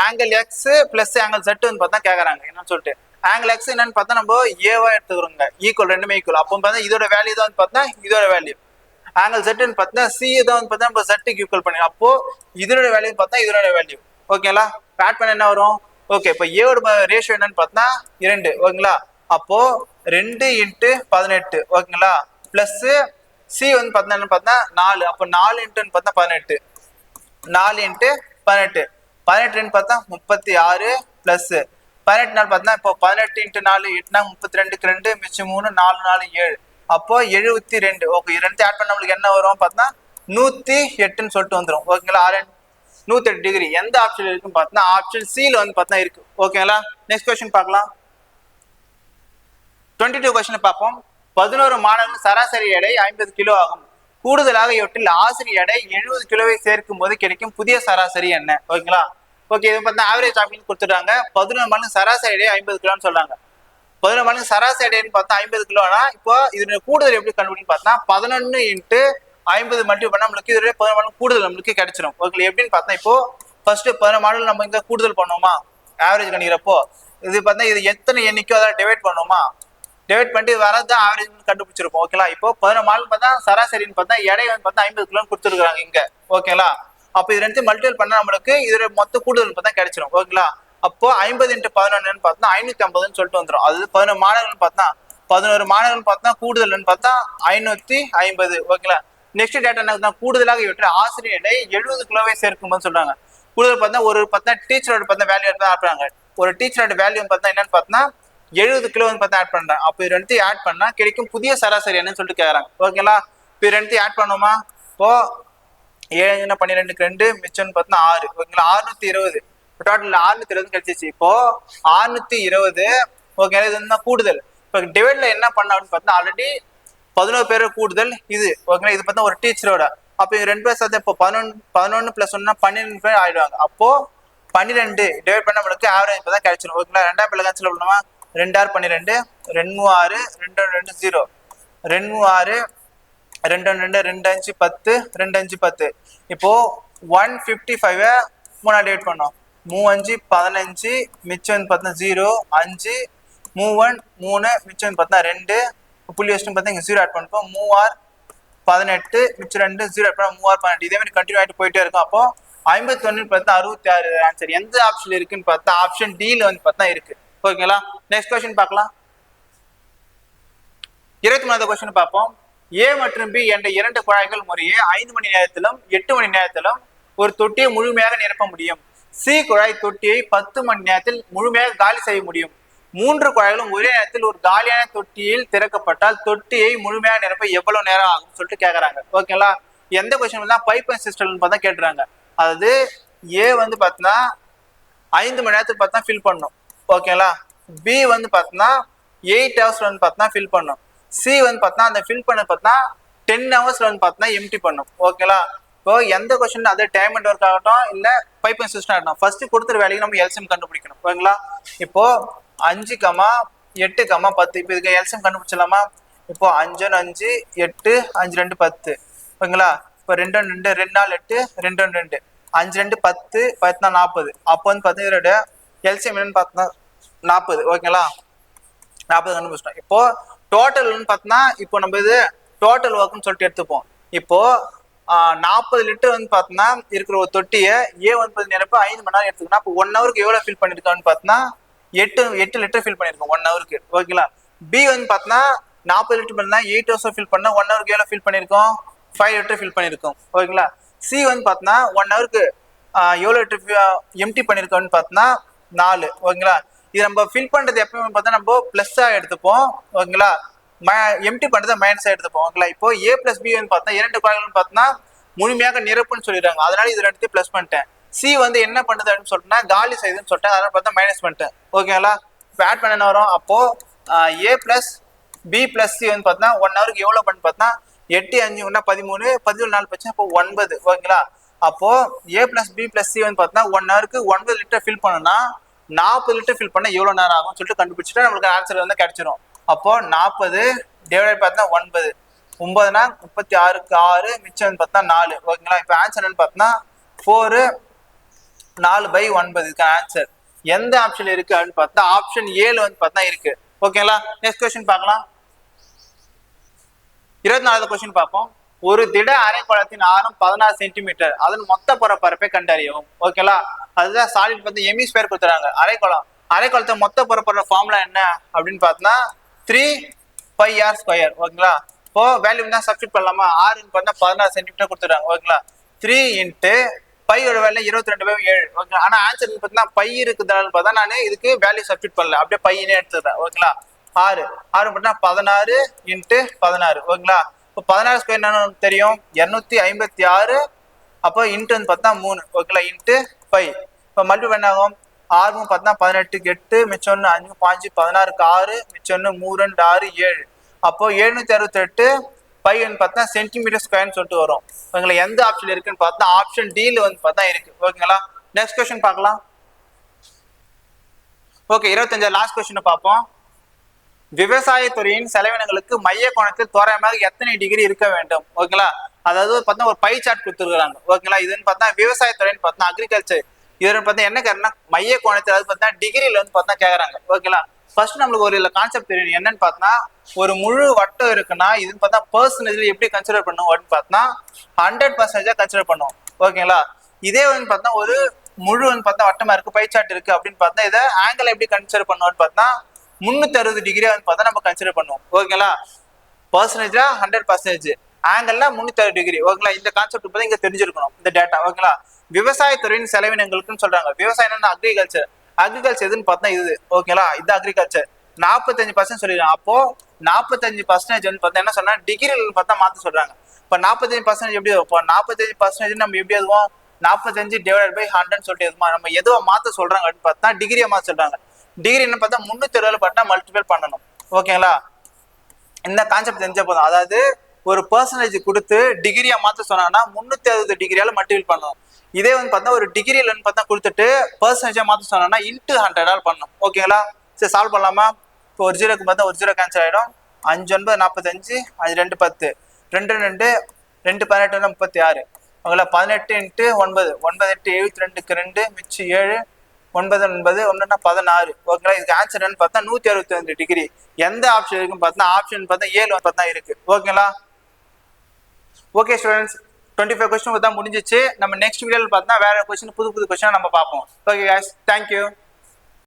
ஆங்கிள் x + ஆங்கிள் Z வந்து பார்த்தா கேட்கறாங்க என்னன்னு சொல்லிட்டு. ஆங்கிள் x என்னன்னு பார்த்தா நம்ம ஏவா எடுத்துக்கிறோங்க. ஈக்குவல் ரெண்டுமே ஈக்குவல். அப்போ பார்த்தா இதோட வேல்யூ தான் பார்த்தா இதோட வேல்யூ. ஆங்கிள் Z பார்த்தா C தான் வந்து பார்த்தா நம்ம Z-க்கு ஈக்குவல் பண்ணி. அப்போ இதோட வேல்யூ பார்த்தா இதோட வேல்யூ. ஓகேங்களா, ஆட் பண்ண என்ன வரும்? ஓகே, இப்போ ஏவோட ரேஷியோ என்னன்னு பார்த்தா 2. ஓகேங்களா, அப்போ 2 × 18. ஓகேங்களா, பிளஸ் சி வந்து பார்த்தீங்கன்னா பார்த்தா 4, அப்போ 4 இன்ட்டுன்னு பார்த்தா 18, 4 இன்ட்டு 18, 18 பார்த்தா 36 பிளஸ் 18 நாள் பார்த்தா இப்போ 18 இன்ட்டு 4 8 32க்கு 2 மிச்சம் 3 4 4 7, அப்போ 72. ஓகே, ரெண்டு ஆட் பண்ண நம்மளுக்கு என்ன வரும் பார்த்தா 108ன்னு சொல்லிட்டு வந்துடும். ஓகேங்களா, 108 டிகிரி எந்த ஆப்ஷன் இருக்குன்னு பார்த்தா ஆப்ஷன் சில வந்து பார்த்தா இருக்கு. ஓகேங்களா, நெக்ஸ்ட் கொஸ்டின் பார்க்கலாம். 22 கொஸ்டின் பார்ப்போம். 11 மாணவர்கள் சராசரி எடை 50 கிலோ ஆகும். கூடுதலாக இவற்றில் ஆசிரியர் எடை 70 கிலோவை சேர்க்கும் போது கிடைக்கும் புதிய சராசரி என்ன? ஓகேங்களா, ஓகே, இது பார்த்தா ஆவரேஜ் அப்படின்னு கொடுத்துட்டாங்க. 11 மாணவர்கள் சராசரி எடை 50 கிலோன்னு சொல்றாங்க. 11 மாணவர்கள் சராசரி எடைன்னு பார்த்தா 50 கிலோனா இப்போ இது கூடுதல் எப்படி கண்டுபிடின்னு பார்த்தா 11 இன்ட்டு 50 மல்டிபிள் பண்ணா நம்மளுக்கு இதுல 11 மாடல் கூடுதல் நம்மளுக்கு கிடைச்சிடும். ஓகே, எப்படின்னு பார்த்தா இப்போ ஃபர்ஸ்ட் 11 மாடல் நம்ம இங்க கூடுதல் பண்ணுவோமா ஆவரேஜ் கணிக்கிறப்போ, இது பார்த்தா இது எத்தனை எண்ணிக்கோ அதை டிவைட் பண்ணுவோமா, டிவைட் பண்ணிட்டு வரதான் ஆவரேஜ் கண்டுபிடிச்சிருப்போம். ஓகேங்களா, இப்போ 11 மாடல் பார்த்தா சராசரின்னு பார்த்தா எடை வந்து பார்த்தா 50 கிலோ கொடுத்துருக்காங்க இங்க. ஓகேங்களா, அப்போ இது ரெண்டு மல்டிபிள் பண்ணா நம்மளுக்கு இதுல மொத்த கூடுதல் பார்த்தா கிடைச்சிடும். ஓகேங்களா, அப்போ 50 இன்ட்டு 11 பார்த்தா 550ன்னு சொல்லிட்டு வந்துடும். அது 11 மாணவர்கள் பார்த்தா 11 மாணவர்கள் பார்த்தா கூடுதல்னு பார்த்தா 550. ஓகேங்களா, நெக்ஸ்ட் டேட்டா என்ன கூடுதலாக இவற்றை ஆசிரியர் எடை 70 கிலோவை சேர்க்கும்போது சொல்றாங்க. கூடுதல் பார்த்தா ஒரு பார்த்தா டீச்சரோட பார்த்தா வேல்யூ எடுத்து ஆடுறாங்க. ஒரு டீச்சரோட வேல்யூ பார்த்தா என்னன்னு பார்த்தா 70 கிலோ வந்து பார்த்தா ஆட் பண்றாங்க. அப்போ இது ரெண்டு ஆட் பண்ணா கிடைக்கும் புதிய சராசரி என்னன்னு சொல்லிட்டு கேட்கறாங்க. ஓகேங்களா, இப்போ ரெண்டு ஆட் பண்ணுவோமா, இப்போ 7 12க்கு 2 மிச்சம் பார்த்தா 6. ஓகேங்களா, 620 டோட்டல் 620 கிடைச்சிச்சு. இப்போ 620. ஓகே, இது வந்து கூடுதல். இப்போ டிவைட்ல என்ன பண்ண அப்படின்னு பார்த்தா ஆல்ரெடி 11 பேர் கூடுதல் இது. ஓகேங்களா, இது பார்த்தா ஒரு டீச்சரோட. அப்போ இது 2 பேர் சேர்த்து இப்போ 11 + 1 12 பேர் ஆயிடுவாங்க. அப்போ 12 டிவைட் பண்ண நம்மளுக்கு ஆவரேஜ் இப்போ தான் கிடைச்சிடும். ஓகேங்களா, 2 பேர்ல கேன்சல் பண்ணுமா, 2 6 12 2 6 2 2 0 2 6 2 2 2 5 10 2 5 10. இப்போ 155 மூணா டிவைட் பண்ணோம், 3 5 15 மிச்சம் பார்த்தா 0 5 3 3 மிச்சம் பார்த்தா 2 புள்ளி வச்சுட்டு பார்த்தா இங்கே 0 ஆட் பண்ணிப்போம். 3 18 மிச்சம் 2 0 ஆட் பண்ண 3 18. இதே மாதிரி கண்டினியூ ஆகிட்டு போயிட்டே இருக்கும். அப்போ 51 பார்த்தா 66 ஆன்சர் எந்த ஆப்ஷன் இருக்குன்னு பார்த்தா ஆப்ஷன் டில வந்து பார்த்தா இருக்கு. ஓகேங்களா, நெக்ஸ்ட் கொஸ்டின் பார்க்கலாம். 23வது கொஸ்டின் பார்ப்போம். ஏ மற்றும் பி என்ற 2 குழாய்கள் முறையே 5 மணி நேரத்திலும் 8 மணி நேரத்திலும் ஒரு தொட்டியை முழுமையாக நிரப்ப முடியும். சி குழாய் தொட்டியை 10 மணி நேரத்தில் முழுமையாக காலி செய்ய முடியும். 3 குழாய்களும் ஒரே நேரத்தில் ஒரு காலியான தொட்டியில் திறக்கப்பட்டால் தொட்டியை முழுமையாக நிரப்ப எவ்வளவு நேரம் ஆகும் சொல்லிட்டு கேட்கறாங்க. ஓகேங்களா, எந்த கொஸ்டின் தான் பைப் அண்ட் சிஸ்டம் பார்த்தா கேட்டுறாங்க. அதாவது ஏ வந்து பார்த்தீங்கன்னா 5 மணி நேரத்துக்கு பார்த்தா ஃபில் பண்ணும். ஓகேங்களா, பி வந்து பார்த்தீங்கன்னா 8 ஹவர்ஸ்ல வந்து பார்த்தீங்கன்னா ஃபில் பண்ணும். சி வந்து பார்த்தா அந்த ஃபில் பண்ண பார்த்தா 10 ஹவர்ஸ்ல வந்து பார்த்தா எம்டி பண்ணும். ஓகேங்களா, இப்போ எந்த கொஸ்டின் அது டைம் அண்ட் ஒர்க் ஆகட்டும் இல்ல பைப் அண்ட் சிஸ்டம் ஆகட்டும் ஃபர்ஸ்ட் கொடுத்துற வேலைக்கு நம்ம எல்சிஎம் கண்டுபிடிக்கணும். ஓகேங்களா, இப்போ 5, 8, 10. இப்போ இதுக்கு எல்சிஎம் கண்டுபிடிச்சலாமா, இப்போ 5 5 8 5 2 10. ஓகேங்களா, இப்போ 2 2 2 4 8 2 2 5 2 10 10 40. அப்போ வந்து பார்த்தா இதோட எல்சிஎம் என்னன்னு பார்த்தா 40. ஓகேங்களா, 40 கண்டுபிடிச்சிட்டோம். இப்போ டோட்டல்னு பார்த்தோம்னா இப்போ நம்ம இது டோட்டல் ஒர்க்னு சொல்லிட்டு எடுத்துப்போம். இப்போ 40 லிட்டர் வந்து பார்த்தோம்னா இருக்கிற ஒரு தொட்டியை ஏ வந்து நிரப்ப 5 மணி நேரம் எடுத்துக்கணும். அப்போ 1 ஹவருக்கு எவ்வளோ ஃபில் பண்ணியிருக்கோம்னு பார்த்தோம்னா 8 லிட்டர் ஃபில் பண்ணியிருக்கோம் 1 ஹவருக்கு. ஓகேங்களா, பி வந்து பார்த்தோம்னா 40 லிட்டர் பண்ணா 8 ஹவர்ஸ் ஃபில் பண்ணா 1 ஹவருக்கு எவ்வளோ ஃபில் பண்ணியிருக்கோம் 5 லிட்டர் ஃபில் பண்ணியிருக்கோம். ஓகேங்களா, சி வந்து பார்த்தோம்னா 1 ஹவருக்கு எவ்வளோ லிட்டர் எம்டி பண்ணியிருக்கோம்னு பார்த்தோம்னா 4. ஓகேங்களா, இது நம்ம ஃபில் பண்றது எப்பவுமே பார்த்தா நம்ம பிளஸ்ஸா எடுத்துப்போம். ஓகேங்களா, எம்டி பண்றதை மைனஸா எடுத்துப்போம். ஓகேங்களா, இப்போ ஏ பிளஸ் பி வந்து பார்த்தா 2 குழாய்கள் பார்த்தோம்னா முழுமையாக நிரப்புன்னு சொல்லிடுறாங்க. அதனால இது ரெண்டு பிளஸ் பண்ணிட்டேன். சி வந்து என்ன பண்ணுது அப்படின்னு சொல்லிட்டுனா காலி செய்யுதுன்னு சொல்லிட்டேன். அதனால பார்த்தா மைனஸ் பண்ணிட்டேன். ஓகேங்களா, இப்போ ஆட் பண்ண என்ன வரும், அப்போ ஏ பிளஸ் பி பிளஸ் சி வந்து பார்த்தா 1 ஹவருக்கு எவ்வளோ பண்ணு பார்த்தா 8 5 13 17 4 பச்சு அப்போ 9. ஓகேங்களா, அப்போ ஏ பிளஸ் பி பிளஸ் சி வந்து பார்த்தா 1 ஹவருக்கு 9 லிட்டர் ஃபில் பண்ணணும்னா 40 லிட்டர் ஃபில் பண்ண எவ்வளவு நேரம் ஆகும் சொல்லிட்டு கண்டுபிடிச்சிட்டா நம்மளுக்கு ஆன்சர் வந்து கிடைச்சிடும். அப்போ 40 டிவைட் பார்த்தா 9 9னா 36க்கு 6 மிச்சம் பார்த்தா 4. ஓகேங்களா, இப்போ ஆன்சர் என்ன பார்த்தா 4 4/9 இதுக்கு ஆன்சர் எந்த ஆப்ஷன் இருக்கு அப்படின்னு பார்த்தா ஆப்ஷன் ஏல வந்து பார்த்தா இருக்கு. ஓகேங்களா, நெக்ஸ்ட் கொஸ்டின் பார்க்கலாம். 24வது கொஸ்டின் பார்ப்போம். ஒரு திட அரைக்கோளத்தின் ஆரம் 16 சென்டிமீட்டர், அதன் மொத்த பரப்பரப்பை கண்டறியவும். ஓகேங்களா, அதுதான் சாலிட் பார்த்து எமிஸ்பியர் கொடுத்துறாங்க. அரைக்கோளத்தை மொத்த பரப்பர ஃபார்முலா என்ன அப்படின்னு பார்த்தா 3πr². ஓகேங்களா, இப்போ வேல்யூ தான் சப்ஸ்டிட் பண்ணலாமா? ஆறுன்னு பார்த்தா 16 சென்டிமீட்டர் கொடுத்துருக்காங்க ஓகேங்களா. 3 இன்ட்டு பையோட வேல்யூ 22/7 ஓகே. ஆனா ஆன்சர் பார்த்தீங்கன்னா பை இருக்குதுன்னு பார்த்தா நான் இதுக்கு வேல்யூ சப்ஸ்டிட் பண்ணல, அப்படியே பையனே எடுத்துக்கிறேன் ஓகேங்களா. 6 பார்த்தா 16 இன்ட்டு 16 ஓகேங்களா. இப்போ 16 ஸ்கொயர் என்னன்னு தெரியும், 256. அப்போ இன்ட்டு வந்து பார்த்தா 3 ஓகேங்களா, இன்ட்டு 5. இப்போ மல்டிபிள் என்ன ஆகும், 6 பார்த்தா 18 8 மிச்சம் 1 5 5 16க்கு 6 மிச்சம் 1 3 2 6 7. அப்போ 768 பை வந்து பார்த்தா சென்டிமீட்டர் ஸ்கொயர்னு சொல்லிட்டு வரும் ஓகேங்களா. எந்த ஆப்ஷன் இருக்குன்னு பார்த்தா ஆப்ஷன் டில வந்து பார்த்தா இருக்கு ஓகேங்களா. நெக்ஸ்ட் கொஸ்டின் பார்க்கலாம். ஓகே, 25 லாஸ்ட் கொஸ்டின் பார்ப்போம். விவசாயத்துறையின் செலவினங்களுக்கு மைய கோணத்தில் தோராயமாக எத்தனை டிகிரி இருக்க வேண்டும் ஓகேங்களா. அதாவது பார்த்தா ஒரு பை சார்ட் கொடுத்துருக்காங்க ஓகேங்களா. இதுன்னு பார்த்தா விவசாயத்துறைன்னு பார்த்தா அக்ரிகல்ச்சர், இதுன்னு பார்த்தா என்ன கேட்கறா மைய கோணத்தில், அது பார்த்தா டிகிரியில வந்து பார்த்தா கேட்கறாங்க ஓகேங்களா. ஃபர்ஸ்ட் நம்மளுக்கு ஒரு கான்செப்ட் தெரியும், என்னன்னு பார்த்தா ஒரு முழு வட்டம் இருக்குன்னா இதுன்னு பார்த்தா பர்சன்டேஜ் எப்படி கன்சிடர் பண்ணுவோம் அப்படின்னு பார்த்தா 100% கன்சிடர் பண்ணுவோம் ஓகேங்களா. இதே வந்து பார்த்தா ஒரு முழு வந்து பார்த்தா வட்டமா இருக்கு, பை சார்ட் இருக்கு அப்படின்னு பார்த்தா இதை ஆங்கிள் எப்படி கன்சிடர் பண்ணுவோம்னு பார்த்தா 360 டிகிரி வந்து பார்த்தா நம்ம கன்சிடர் பண்ணுவோம் ஓகேங்களா. பர்சன்டேஜா 100%, ஆங்கிள்ல 360 டிகிரி ஓகேங்களா. இந்த கான்செப்ட் பார்த்தா இங்க தெரிஞ்சிருக்கணும் இந்த டேட்டா ஓகேங்களா. விவசாயத்துறையின் செலவினங்களுக்குன்னு சொல்றாங்க. விவசாயம் அக்ரிகல்ச்சர், அக்ரிகல்ச்சர் எதுன்னு பார்த்தா இது ஓகேங்களா. இது அக்ரிகல்ச்சர் 45% சொல்லிடுறாங்க. அப்போ 45% வந்து பார்த்தா என்ன சொன்னா டிகிரில பார்த்தா மாத்த சொல்றாங்க. இப்போ 45% எப்படி, இப்போ 45% நம்ம எப்படி எதுவும் 45 டிவைடட் பை 100 சொல்லிட்டு எதுமா நம்ம எதுவோ மாத்த சொல்றாங்க அப்படின்னு பார்த்தா டிகிரியை மாத்த சொல்றாங்க. டிகிரி என்ன பார்த்தா 360 பார்த்தா மல்டிபிள் பண்ணணும் ஓகேங்களா. இந்த கான்செப்ட் தெரிஞ்ச போதும், அதாவது ஒரு பர்சன்டேஜ் கொடுத்து டிகிரியா மாத்த சொன்னாங்கன்னா 360 டிகிரியால மல்டிபிள் பண்ணணும். இதே வந்து பார்த்தா ஒரு டிகிரியில பார்த்தா கொடுத்துட்டு பர்சன்டேஜா மாத்த சொன்னா இன்ட்டு 100 பண்ணணும் ஓகேங்களா. சரி, சால்வ் பண்ணலாமா? இப்போ ஒரு ஜீரோக்கு பார்த்தா ஒரு ஜீரோ கேன்சல் ஆயிடும். 5 9 45, 5 2 10, 2 2 2 18 36 ஓகேங்களா. 18 இன்ட்டு 9 9 8 72க்கு 2 மிச்சம் 7 9 9 1 16 ஓகேங்களா. இதுக்கு ஆன்சர் என்னன்னு பார்த்தா 165 டிகிரி. எந்த ஆப்ஷன் இருக்குன்னு பார்த்தா ஆப்ஷன் பார்த்தா 7 பார்த்தா இருக்கு ஓகேங்களா. ஓகே ஸ்டூடெண்ட்ஸ், 25 கொஸ்டின் பார்த்தா முடிஞ்சிச்சு. நம்ம நெக்ஸ்ட் வீடியோவில் பார்த்தா வேற கொஸ்டின் புது கொஸ்டின் நம்ம பார்ப்போம். Okay guys, thank you.